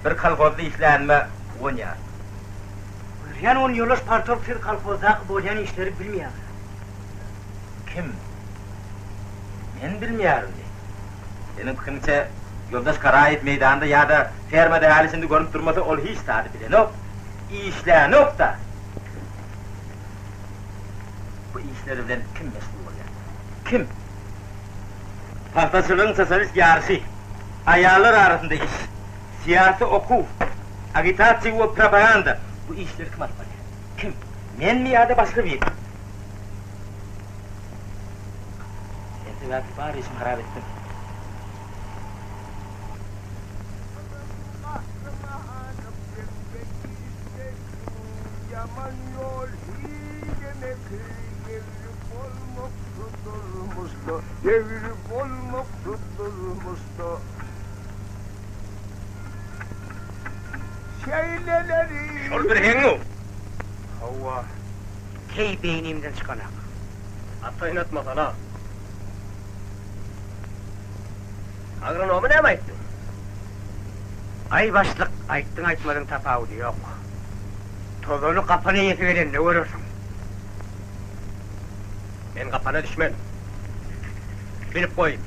bir kolxozda işlänme oynayar. Yani onun yolaş partörtür kalkozak bolyan işleri bilmeyen. Kim? Men bilmiyorum de. Benim fikrimce Yoldaş Karayip meydanında ya da fermada halisinde görünüp durmasa ol hiç tadı bilen yok. İşler nokta. Bu işleri bilen kim mesul oluyor? Kim? Tahtaçılığın sosyalist yarışı, ayarlar arasında iş, siyasi oku, agitasiya ve propaganda. Bu işleri kim atmalı? Kim? Men mi ya da başka biri? Sen de bari işimi harap ettin. Devirip olmaktadır musta. Şeyleleri... Şol bir hengu. Hava. Key beynimden çıkanak. Atayın atma sana. Agronomu ne mi ettin? Ay başlık, ayttın aytmadın tafavulu yok. Tozunu kapana yetiverin, ne görürsün? Ben kapana düşmem. Bilip koyayım.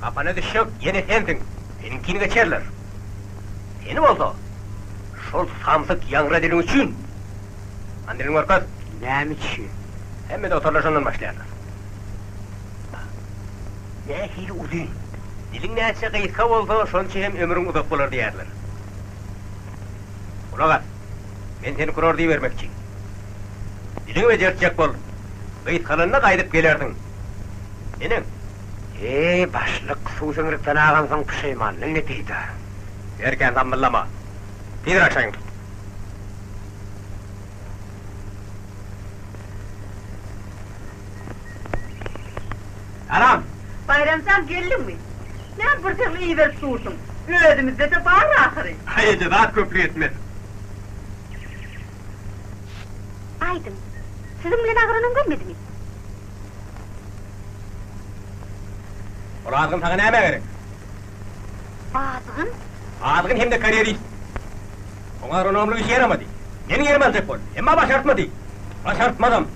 Kapana düşecek, yeni sendin. Benimkini geçerler. Benim oldu. Şol samsık yangra dilin için. Andilin var kız. Neymi ki? Hem de otorlaşandan başlarlar. Ne hili udun. Dilin neyse kıyıtka oldu, şonun için hem ömrün uzak bulur diyerler. Ulakat, ben seni kuror vermek için. Dilin ve certecek bol. Kıyıtkalarına kaydıp gelerdin. Benim. Başlık susunu tanağansan pişeymanlığın netiydi. Erken zambıllama. Tidir akşayın tut. Bayramcan geldin mi? Ne bir türlü iyi verip durdum. Özümüzde de bağır ahırı. Haydi daha köprü etmez. Aydın, sizin bilen agronom gelmedi mi? O azgın sana neme gerek? Azgın? Azgın hem de kariyerist. Ona agronomluk işe yaramadı. Benim yerim alacak bol. Ama başartmadı. Başartmadım.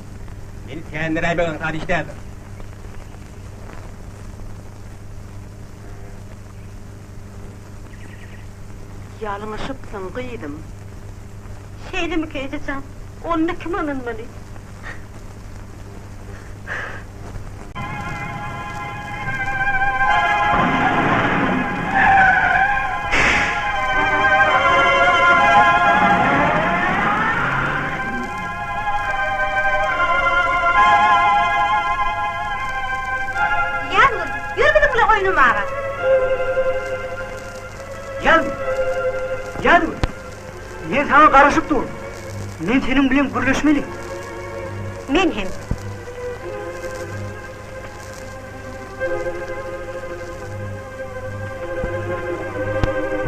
Beni seyenlere aybeğen kardeşlerdi. Yalınışıpsın kıydım. Şeyli mi Keycecan? Onu kim anılmalı? Yalnız, yürü bizimle oyunum ara. Gel. Men sana karışıp dur. Men senin bilen gürleşmeli. Men hem.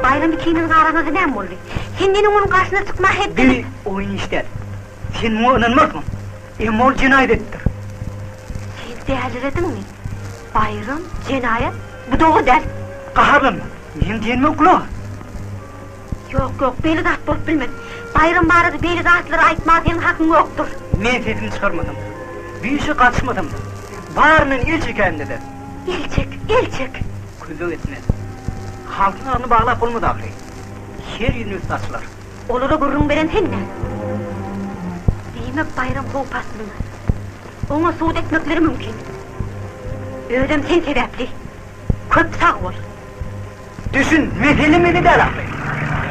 Bayram ikinin aranızda ne oldu? Sen benim onun karşısına çıkma hep Bir oyun ister. Sen buna inanmazsın. Ol cinayet ettir. Sen değerliledin mi? Bayram, cinayet, bu doğru der. Kaharlanma. Men diyenme kulağa. Yok, beni de at bulup bilmez. Bayram barıdı, beni de atları aytmaz, senin hakkın yoktur. Men sesini çıkarmadım. Bir işe kaçmadım da. Bağrının il çekende de. El çek. Kızı etmez. Halkın ağını bağlap olmadı ahri. Her yerini üst açılar. Oluru gurrun veren sen ne? Deyime bayram kovpasını. Ona suud etmekleri mümkün. Ödem sen sebepli. Köp sağ ol. Düşün, meselemi de ahri.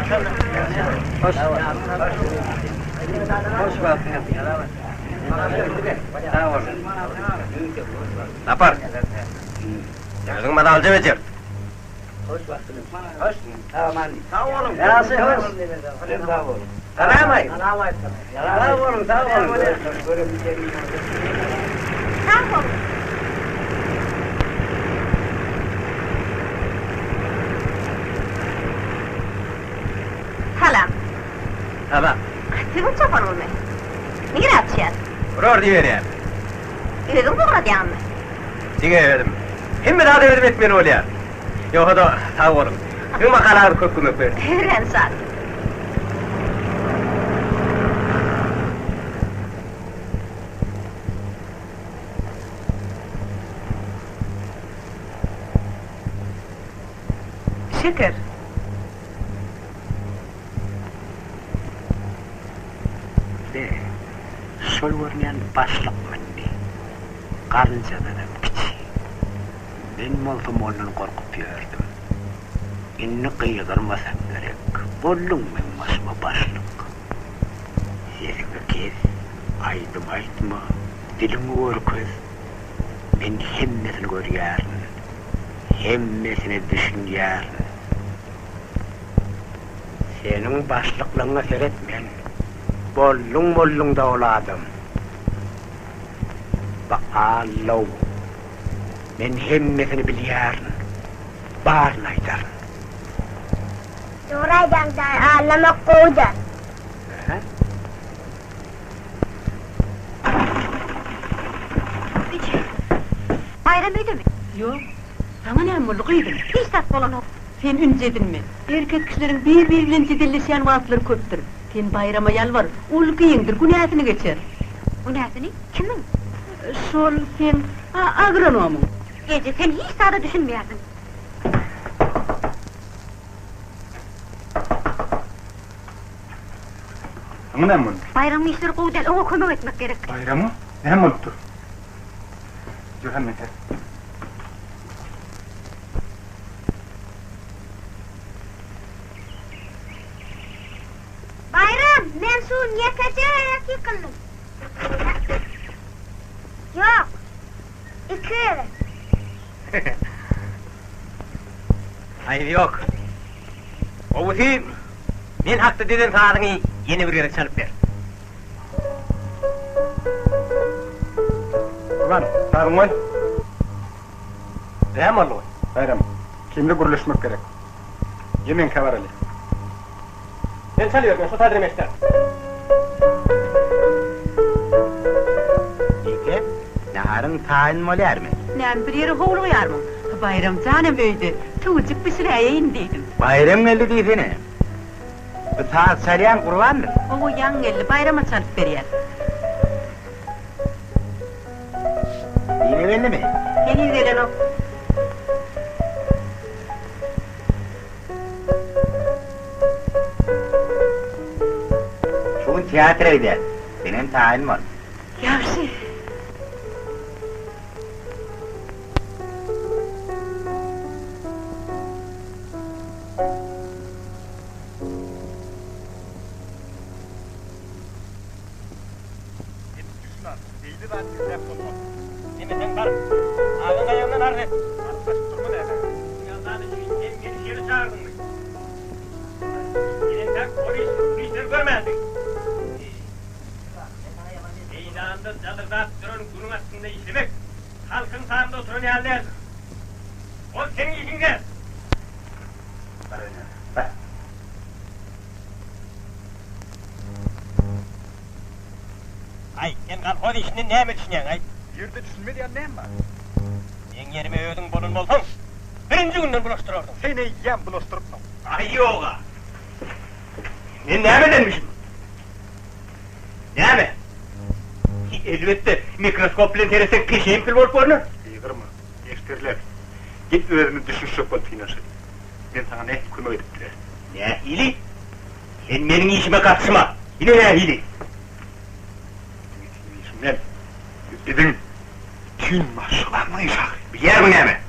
Hoş. Hoş geldin. Sağ ol. Napar. Yazın bana alca becer. Hoş baktınız. Hoş. Tamam. Sağ olun. Yarası hoş. Sağ olun. Kanamayın. Sağ olun. Sağ olun. Sağ ol. Salam. Tamam. Sizin çapan olmayı. Ne yapacağız? Vurur diyelim. Gözüm buğra diyen mi? Dine verdim. Hem de daha da verdim etmeni ol ya. Yok da sağ olun. Bir makalar kökkün öper. Öğren saat. Şeker. De, sol görmeyen başlık mındı. Karıncadan kiçi. Ben moltum ondan korkup gördüm. İnni kıydırmasam gerek. Bollum men masma başlık. Sesini kes, aytma, dilimi görköz. Men hemmesini görýärin. Hemmesini düşünýärin. Senin başlıklığına seyretmen. Bollung da oladım. Bak Allah'u. Men hemmesini bilýärin. Barın aydarın. Duraydan da ağlamak koydu. Bayram öyle mi? Yok. Sana ne emmolluk idim? Hiç tat bolan yok. Sen üncedin mi? Erkek kişilerin birbiriyle cidilleşen vaatları köptür. Sen bayrama yalvar, ul kıyındır, günahsını geçer. Bu nesini? Kimin? Şol sen, agronomun. Gece sen hiç sağda düşünmeyerdin. Ama ne mun? Bayramın işleri kovdel, ona kömek etmek gerek. Bayramı? Ne multu? Johan meter. Bayram, men şu yakacarak yıkıldım. Yok. 2 kere. Hayır yok. O buti, men hakta deden sağdığını yeni bir yere çalıp ver. Ulan, sarın ol. Hem oldu. Bayram, kimde guruluşmak gerek? Yemin kavar ali. Ben çalıyorum, şu tadrim etler. İki, naharın tayin moler mi? Nem bir yere hovlu yarmın. Bayram canım öydü. Tuğcuk bir sıraya indiydim. Bayram geldi diysene. Bu saat sarıyan kurbandır. O yan geldi bayrama çalıp veriyor. Yine belli mi? Yeni gelen o. Şun tiyatroydu. Benim tayin var. Yavşi. Demesen var. Ağın ayağından ardı. Arkadaşım durma ne efendim? Yalnız hem geniş yeri çağırdın mı? Yerinden polisler görmezdik. Meydanda cadırda duran kurun aslında işlemek, halkın sağında oturan yerler. O senin işinde. Ay, sen kalkmadı işini ne mi düşünüyorsun ay? Yerde düşünme diyen neyim var? Sen yerime ödün bulun olsun. Birinci günden bulaştırırdın. Seni yem bulaştırıpsın. Ay yoga. Ben ne mi denmişim? Ne mi? Elbette mikroskopla teresek peşeyim fil olup görünür. Yığırma, geçtirler. Git özünü düşünsek ol Pinochet. Ben sana ne hüküm ediptiler? Ne hili? Sen benim işime katışma. Yine ne hili? İşimden, dedin, tüm maşılanma işak. Bilir mi ne mi?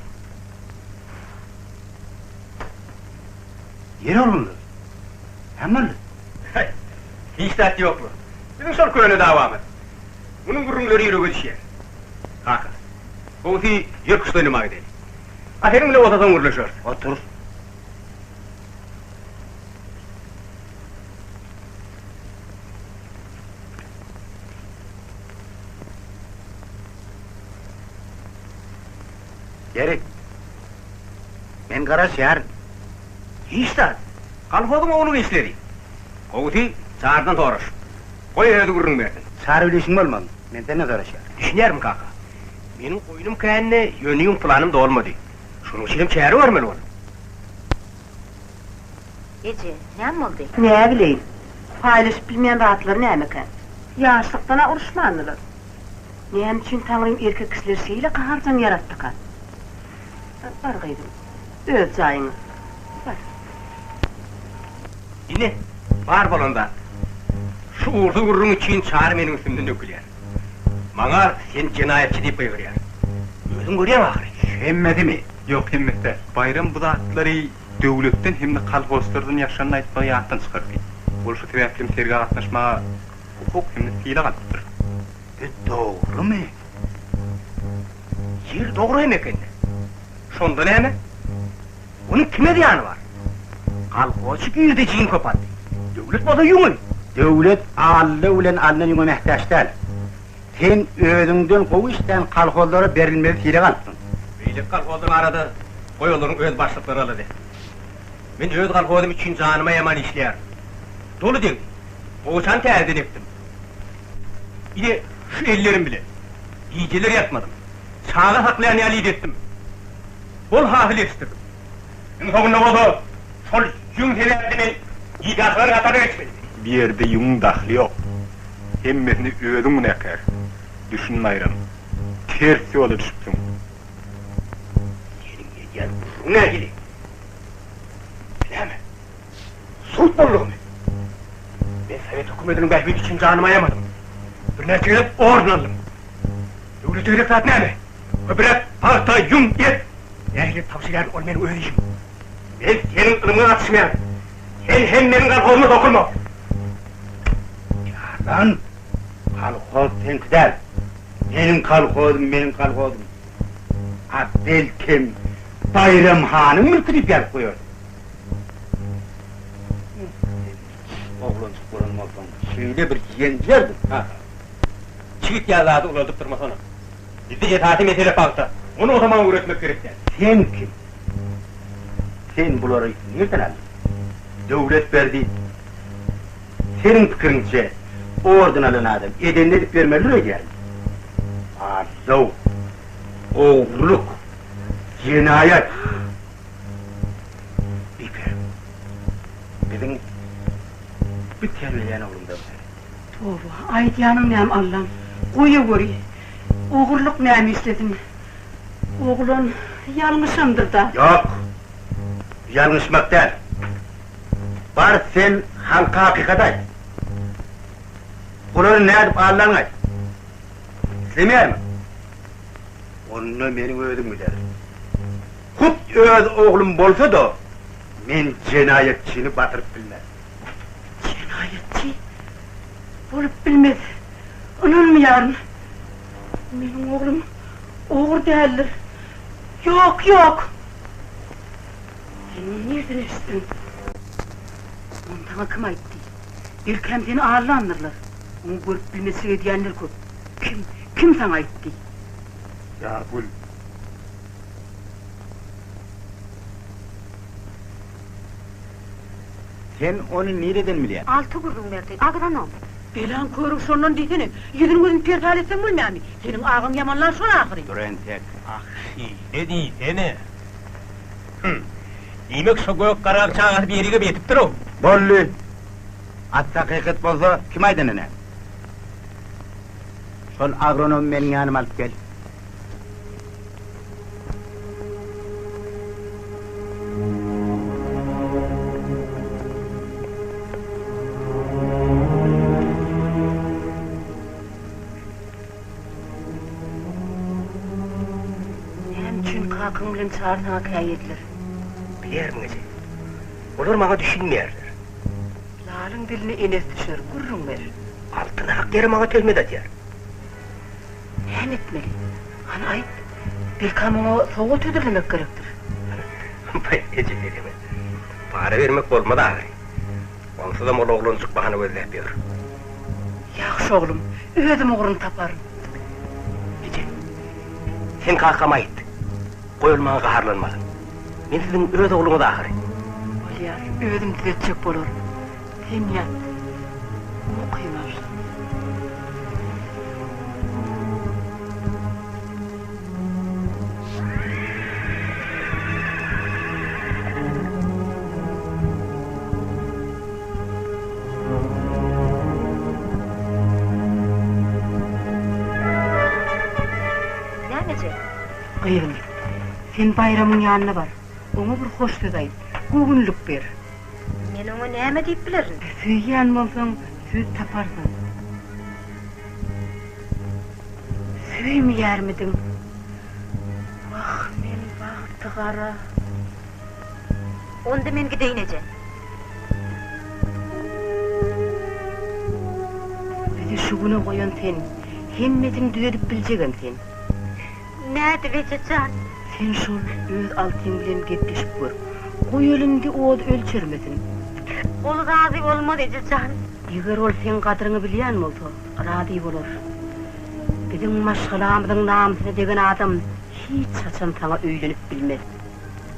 Yer olundu. Hemen. Hiç dert yok mu? Bizim sol köyüne davamı. Bunun gururları yürü düşüyor. Hakan. Oğuz'u yer kışta oynamaya gidelim. Aferin bile otadan vuruluşur. Otur. Gerek. Ben kara şehir. Hiç dert. Kalfadın oğlun işleri. Oğuz'u çağırdan doğruş. Koy evde gururun verdin. Çağrı bilişim olmadı. Benden ne zorlaşıyor? Düşünerim kaka. Benim koyunum kayınne yönüyüm planım da olmadı. Şunun için çağrı var mı onu? Gece, ne mi oldu? Ne bileyim. Paylaşıp bilmeyen rahatları ne emeken? Yaşlıktan uruşmandılar. Neyem için Tanrım erkek kişileri şeyle kaharcan yarattı kan. Var kıydım. Öz cayını. Yine var bolanda. Şu uğurdu gururun için çağrı benim üstümden dökülüyor. Bana sen cinayetçi deyip buyuruyor. Gözün görüyor mu ahire? Hemmedi mi? Yok hemmette. Bayram bu zatları devletten hem de kalkostlardan yaşanına etmeyi yağıttan çıkardı. Ol şu tebeplim terga katlaşma hukuk hem de fiile katıdır. Doğru mu? Yer doğru emek Şonda ne hemen? Onun kime diyanı var? Kalkoçu bir de ciğin kopattı. Devlet bada yungun. Devlet ağlı ulen alına yuna mehtaç değil. Sen özünden kovu işten kalkollara verilmeli fiile kalktın. Beylik kalkodun arada koyulurun öz başlıkları aladı. Ben öz kalkodum için canıma yaman işleyer. Dolu değil. Boğuşan terden ettim. Bir de şu ellerim bile. Giyiciler yatmadım. Çağı haklayan yalid ettim. Bol hahil ettirdim. Ben kovunna oldu. Sol yün heverdi ben. Giydatları katarı geçmedi. Bir yerde yunun dahli yok. Hemmesini ödün nekar. Düşünün ayran. Ters yola düşüptüm. Yerimye gel, ne gidi? Öyle mi? Sulh bolluğu mu? Ben Sovet hükümetinin gaybi için canıma yamadım. Bir netice orn aldım. Devlet öyle saat ne mi? Öbürek, parta, yum, et! Ehliyet tavsiyeler olmayan öğrenişim. Ben senin ılımına atışmayan. Sen hem benim kalkoluma dokunma. Lan! Kalkol senki değil. Benim kalkodum. Ha belki Bayram Han'ın mülkünü yer koyuyor. Oğlum çıkırın olsan, şöyle bir yencilerdim. Ha. Çiğit yerlerde uladıp durma sana. Bizde cetaati mesele kalktı. Onu o zaman uğraşmak gerekti. Sen kim? Sen buları nereden aldın? Devlet verdi. Senin fikrince oradan alan adam edenleri vermelidir öyle. Azov, oğurluk, cinayet. Bizim bir terleyen oğlumda var. Doğru, aydiyanım neyim Allah'ım. Koyu görü. Oğurluk neyim istedim. Oğlun yanlışımdır da. Yok, yanlışmak değil. Var sen halka hakikat ayt. Bunları ne edip Allah'ın ayt. İstemiyor mu? Onu benim ödüm gider. Kut öz oğlum bolsa da men cinayetçini batırıp bilmez. Cinayetçi? Olup bilmez. Unutmayarım. Benim oğlum oğur değildir. Yok yok. Sen nereden üstün? Ondan kim aytti? İlk hem seni ağırlanırlar. Onu görüp bilmesi diyenler köp. Kim sana aytti? Ya Gül. Sen onu nereden biliyorsun? 6 kurrun verdi, agranom. Elan körük sonundan desene, yüzün gözün ters haletsem bilmem. Senin ağın yamanlar son ahırı. Duran tek. Ne diysene? Demek şu gök karak çağır bir yere betiptir o. Bolli. At hakikat bolsa kim aydın ene? Sol agronom benim yanıma alıp gel. Hakkım bilen çağırtana kayetler. Bilerim gece. Olur bana düşünmeyerler. Lalın diline enes düşer, gurrun ver. Altına hak yerim bana tezmet eder. Ne etmeli? Hani ayıp, belki ona soğuk ödürlemek gerektir. Bay gece dediğime. Para vermek olmadı ağrı. Onsa da mol oğluncuk bana öyle yapıyor. Yaxşı oğlum, özüm oğrunu taparım. Gece, sen kalkama git. Koyulmana kaharlanmadın. Men sizin öz oğlunu da ahırı. Olyar, özüm düzeltecek bolor. Sen yat. Okuymaş. Ne Gece? Kıyırım. Sen bayramın yanına var. Ona bir hoş söz ayt. Bugünlük ver. Men onu näme deyip bilerim? Söyleyen olsan söz taparsın. Söymeyer miydin? Ah men baktı kara. Onda men gideyin Ece. Bizi şu güne koyan sen. Hemmetin düzelip bileceksin sen. Näde Vececan? Sen şol öz altın bilen gepleşip gör. Koy elinde oğuz ölçermesin. Ol razı olmaz Vececan. Eğer ol sen kadrını bilen olsa, razı olur. Bizim maşgalamızın namusuna degen adam hiç saçan sana öğlenip bilmez.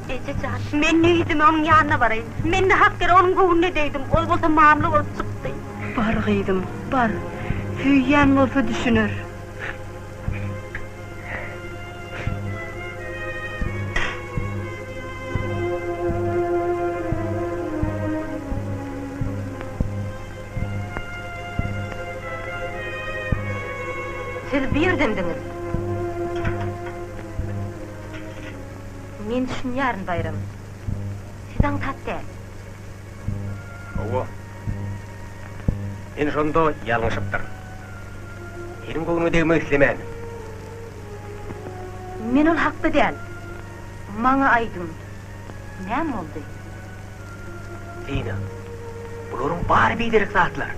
Vececan, men neydim onun yanına varayım. Men de hakkır onun kovunne deydim. Ol bolsa mamlı olup çıktı. Bar kıydım, bar. Söyleyen olsa düşünür. Siz bir yerdemdiniz. Men düşünýärin bayram. Sizden tat değil. Owo. En şonda yalňyşypdyr. Elim goňuny degmek islemäň. Men ol hakda değil. Maňa aýdyn. Näme boldy? Zeyna. Bularyň bary biderek zatlar.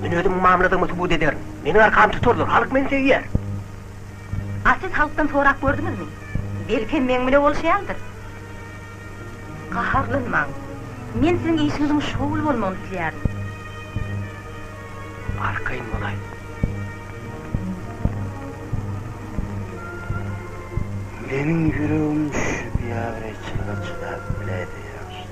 Men özüm mamladymy subut ederim. Meni arkam tuturdur, halk meni seýýär. Siz halktan sorak gördünüzmü? Belki men bile bolşýardyr. Kaharlanmaň. Men sizin işiniziň şoğul bolmagyny tilýärdim. Arkayın bolay. Benim yüreğim biyavrechilga chidab biladi yaxshi.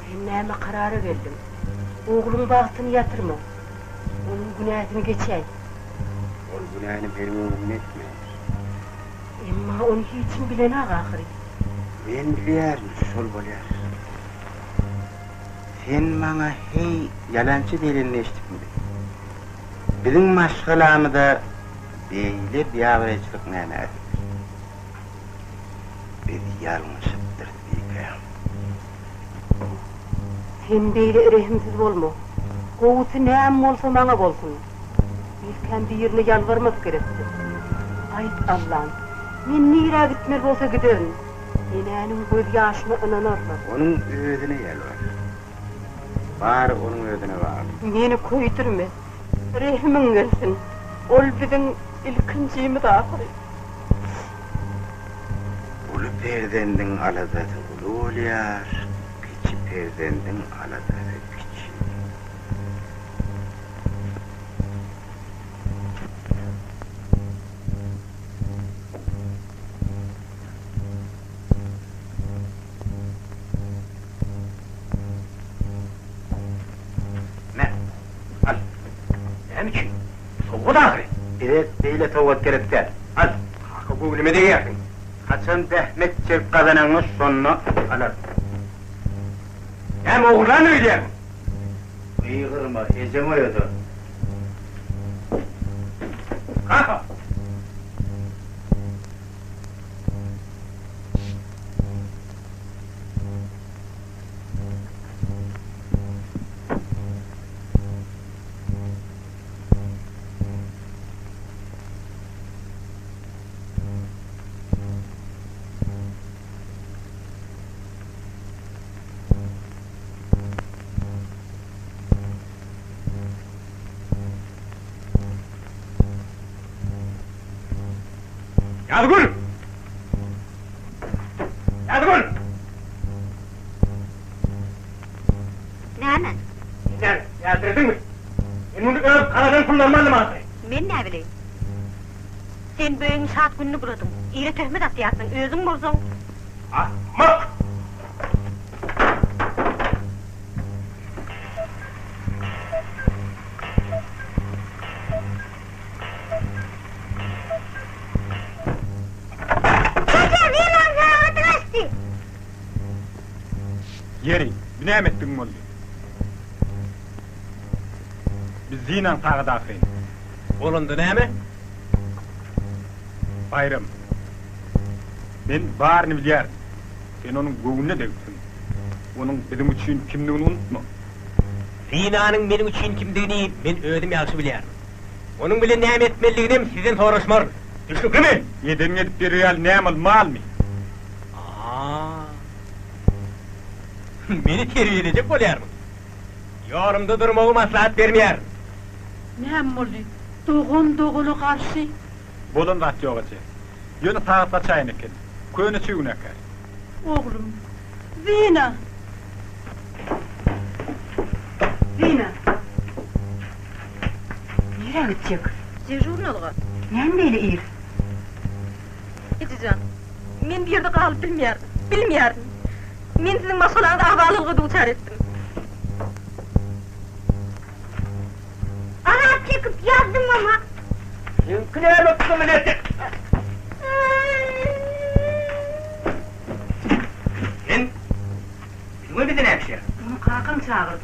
Sen näme kararı verdin? Oğlun bahtını yatırma. Onun günahını geçey. Ol günahını benim oğlum etme. Emma onu hiçim bilen ahiri. Men biliyorum, şol bolyar. Sen bana hey yalancı delilini eşitmedi. Bizim maşgalamıda beyle biyavrechlik näme? Biz yalmışıptır diyeyim. Sen beyle rehimsiz olma. Kovusu näme bolsa bana bolsun. Bir kendi yerine yalvarmak gerekti. Ayıp Allah'ım. Men nira gitmer bolsa giderim. Enenin göz yaşına inanarlar. Onun özüne yalvar. Bari onun özüne var. Meni koyturma. Rehimin gelsin. Ol bizim ilkincimiz ahiri. Ulu perdendin aladası ulu olyar. Piçi perdendin aladası piçi. Ne? Al. Näme ki? Soğuk ahri. Evet, beyle toğut gerekler. Al. Hakkı bu bilime de yersin. Haçan zahmet çek kazananız sonuna alar. Hem oğlan öyle. Yığırma, ecem oyodu. Kalk. Yazgul! Yazgul! Näme? Sen yadırdın mı? Bunu öp kanadan kullanmadım artık. Men ne bileyim? Sen böyün saat gününü buladın. İyi töhmet atyarsın, özün bozdun. Ahmak! Yeri, näme etdiň boldy? Biz zinan tağı da akayın. Olundu näme? Bayram. Ben barını bilýärdim. Sen onun göwüne degsin. Onun bizim üçün kimligini unutma. Zinanın benim için kimdigini men özüm ýagşy bilýär. Onun bilen näme etmeliligini sizden soraşmar. Düşnükmi? Eden edip berýär näme malmy? Meni terbiyeleyecek bolýarmy? Ýorumda durmagy maslahat bermeýär. Näme boldy? Dogunu karşı. Bolan rat ýok eje. Ýöne taýatla çaýyn eken. Köne çüýün ekär. Oğlum. Zina. Zina. Nere gidecek? Dejurnalyga. Näme beýle ir? Ejijan. Men bir ýerde galyp bilmeýärdim. Men sizin maşgalaňyzda ahwalyga duçar etdim. Ana çekip yazdım ama. Sen otdum millet. Sen bilme bizi näme? Onu kakam çağırdı.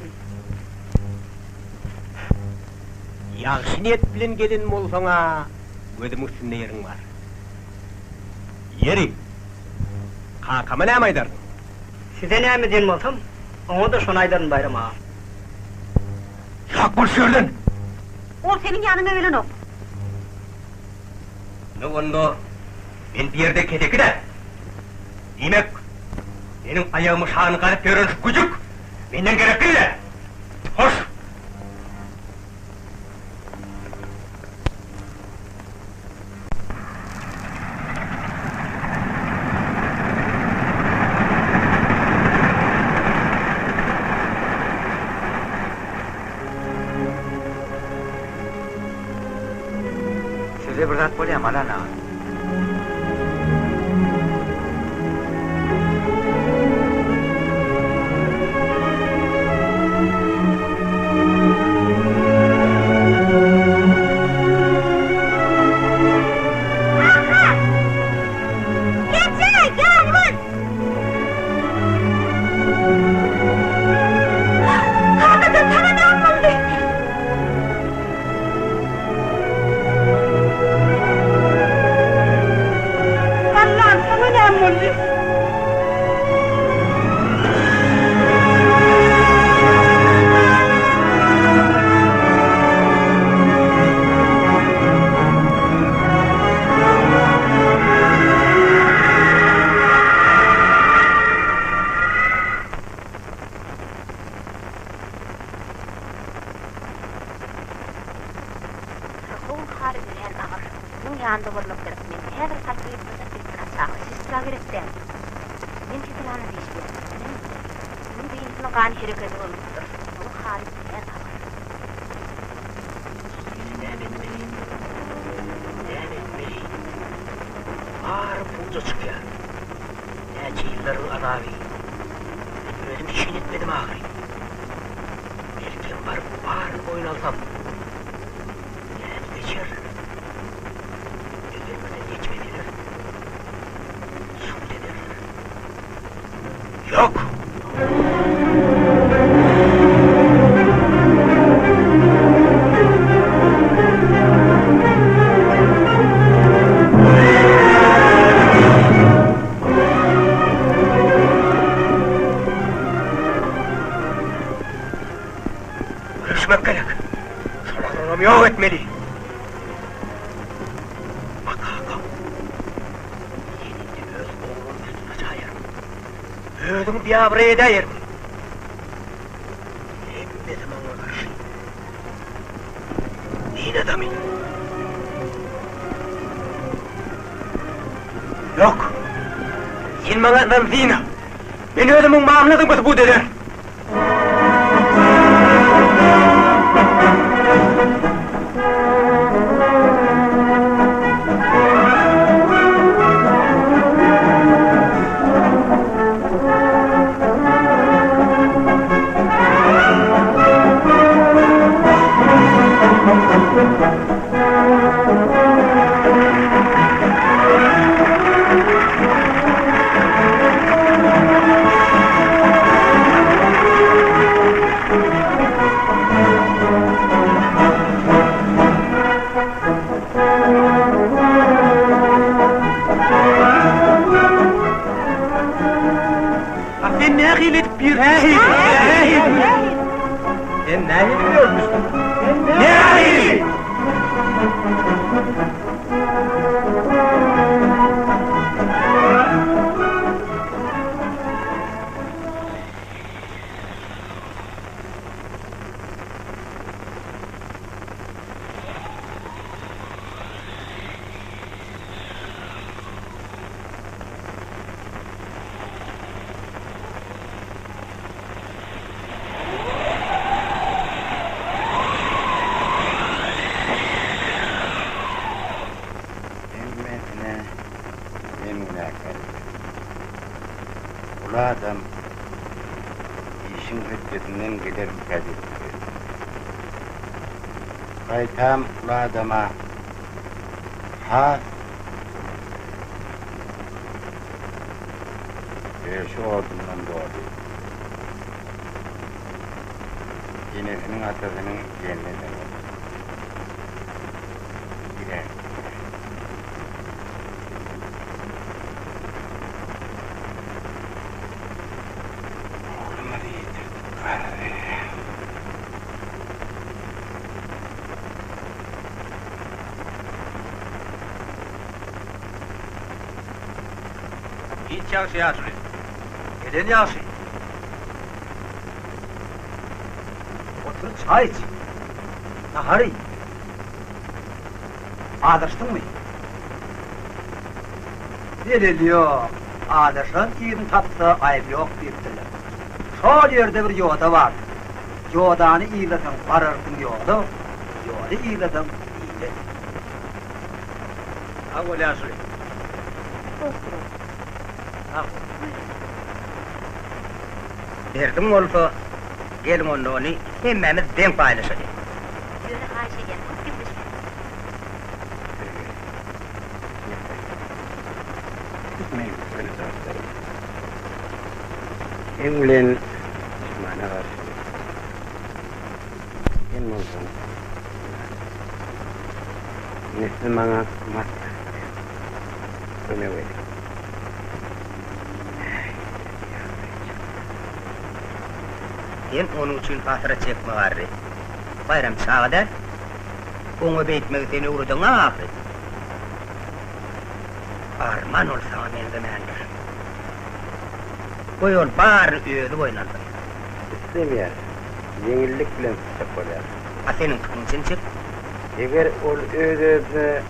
Ýagşy niyet bilen gelin bolsaňa, gözüm üstünde ýeriň bar. Yeri. Kakama näme aýdardyň? Size näme diýen bolsam, oňa da şonu aýdaryn Bayram ağa. Ýok bolşýardan. Ol senin ýanyna ölenok. Ne onda? Men bir yerde keteki de. Demek, benim ayağımı şahını kalıp görün şu küçük, benden gerekli de. Hoş! Aman ana. Buraya da yer. Ne zaman karşı? Neyin adamı? Yok. Sen bana adam zina. Beni ödümün mamladın mı bu deder? Adam işin hüccetinden gelir kadir. Kaytam adama has şu ordundan doğdu. Yinesinin atasının cennetten oldu. Gider. Hiç yaşı yaşlı. Neden yaşı? Otur çay iç. Naharı. Adırstın mı? Deliliyor. Adırşın iğrin tatsa ayıp yok deyiptiler. Şol yerde bir yoda var. Yodanı iğletin varırdın yoda. Yoda iğletin iğlet. Avval yaşlı. Derdim olsa, gelin onu hemmemiz denk paylaşacak. Yürü Ayşe'ye, kız gibi düşme. Englen mana var? En monson. Nesne mana mat. Öyle. En onun için hatıra çekme var. Bayram çağda, onu beytmek seni uğradın ahir. Arman olsa menzemendir. Bu yol bağır öğüdü oynandı. İstemiyor. Yengillik bilen sıçak oluyor. Ha senin kılıncın çık. Eğer ol öğüdü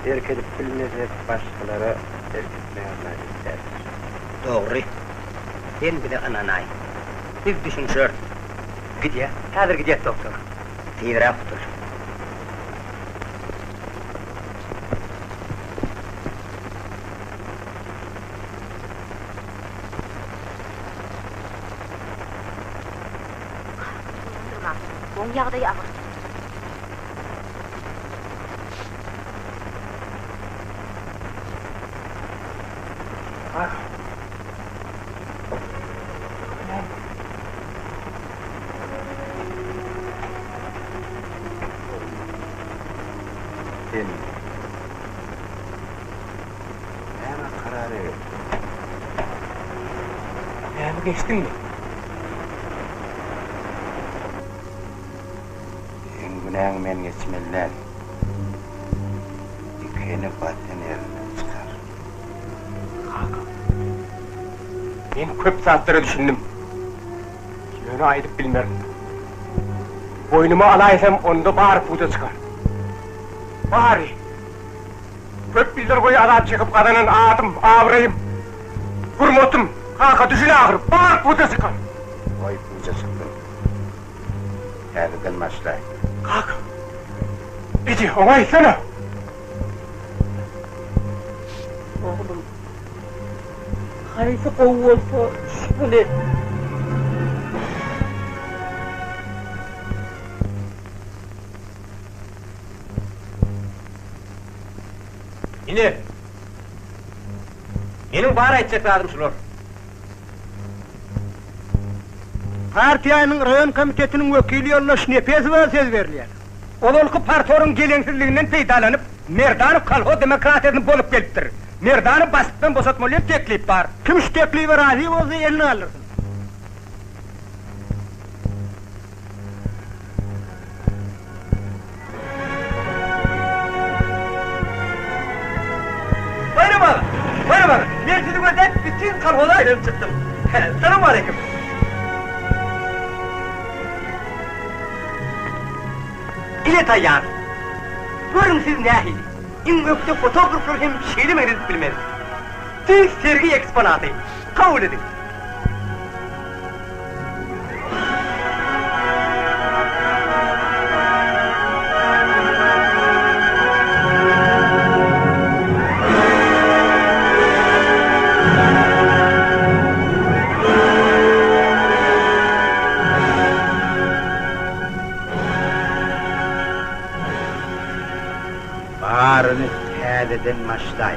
erkelip bilmese başkalara erketmeye ister. Doğru. Sen bir de ananay. Biz düşünüşür. Gidiyor. Hazır gidiyor doktor. Tiyre kutur. Durmam. Oң yağdayı ağır. Sen hemen kararı ver. Yani geçtin mi? Sen günahın men geçmeliler. Dikeni batten yerinden çıkar. Ben köp saatlere düşündüm. Yönü ayırıp bilmem. Boynuma alaysam onda bağırıp buda çıkar. Bari. Köp bildir koyu adam çıkıp kadının ağdım, ağırayım. Hürmetim, kaka düşüne ağırıp bağırıp buda çıkar. Oy buca çıktın. Herdiden başlay. Kaka. Ece, ona etsene. Oğlum. Kayısı kovu olsa şöyle. Yine. Benim bağır edecek lazım şunlar. Partiyanın rayon komitetinin vekili yoluna şnepez ve söz veriliyor. Olulku partorun gelensizliğinden peydalanıp, Merdanov kalho demokratiyasını bolup geliptir. Merdanov basıptan bosatmalıya teklif var. Kim şu teklife razı olsa eline alırsın. Buyurun bana, buyurun bana. Ben sizin öden bütün kalhoda ayrılıp çıktım. Selamun aleyküm. İle tayyar. Görün siz nahili. İn ökte fotoğraflar hem şeyli meriz bilmez. Siz sergi eksponatı. Kabul edin. Bağrını tədeden başlay.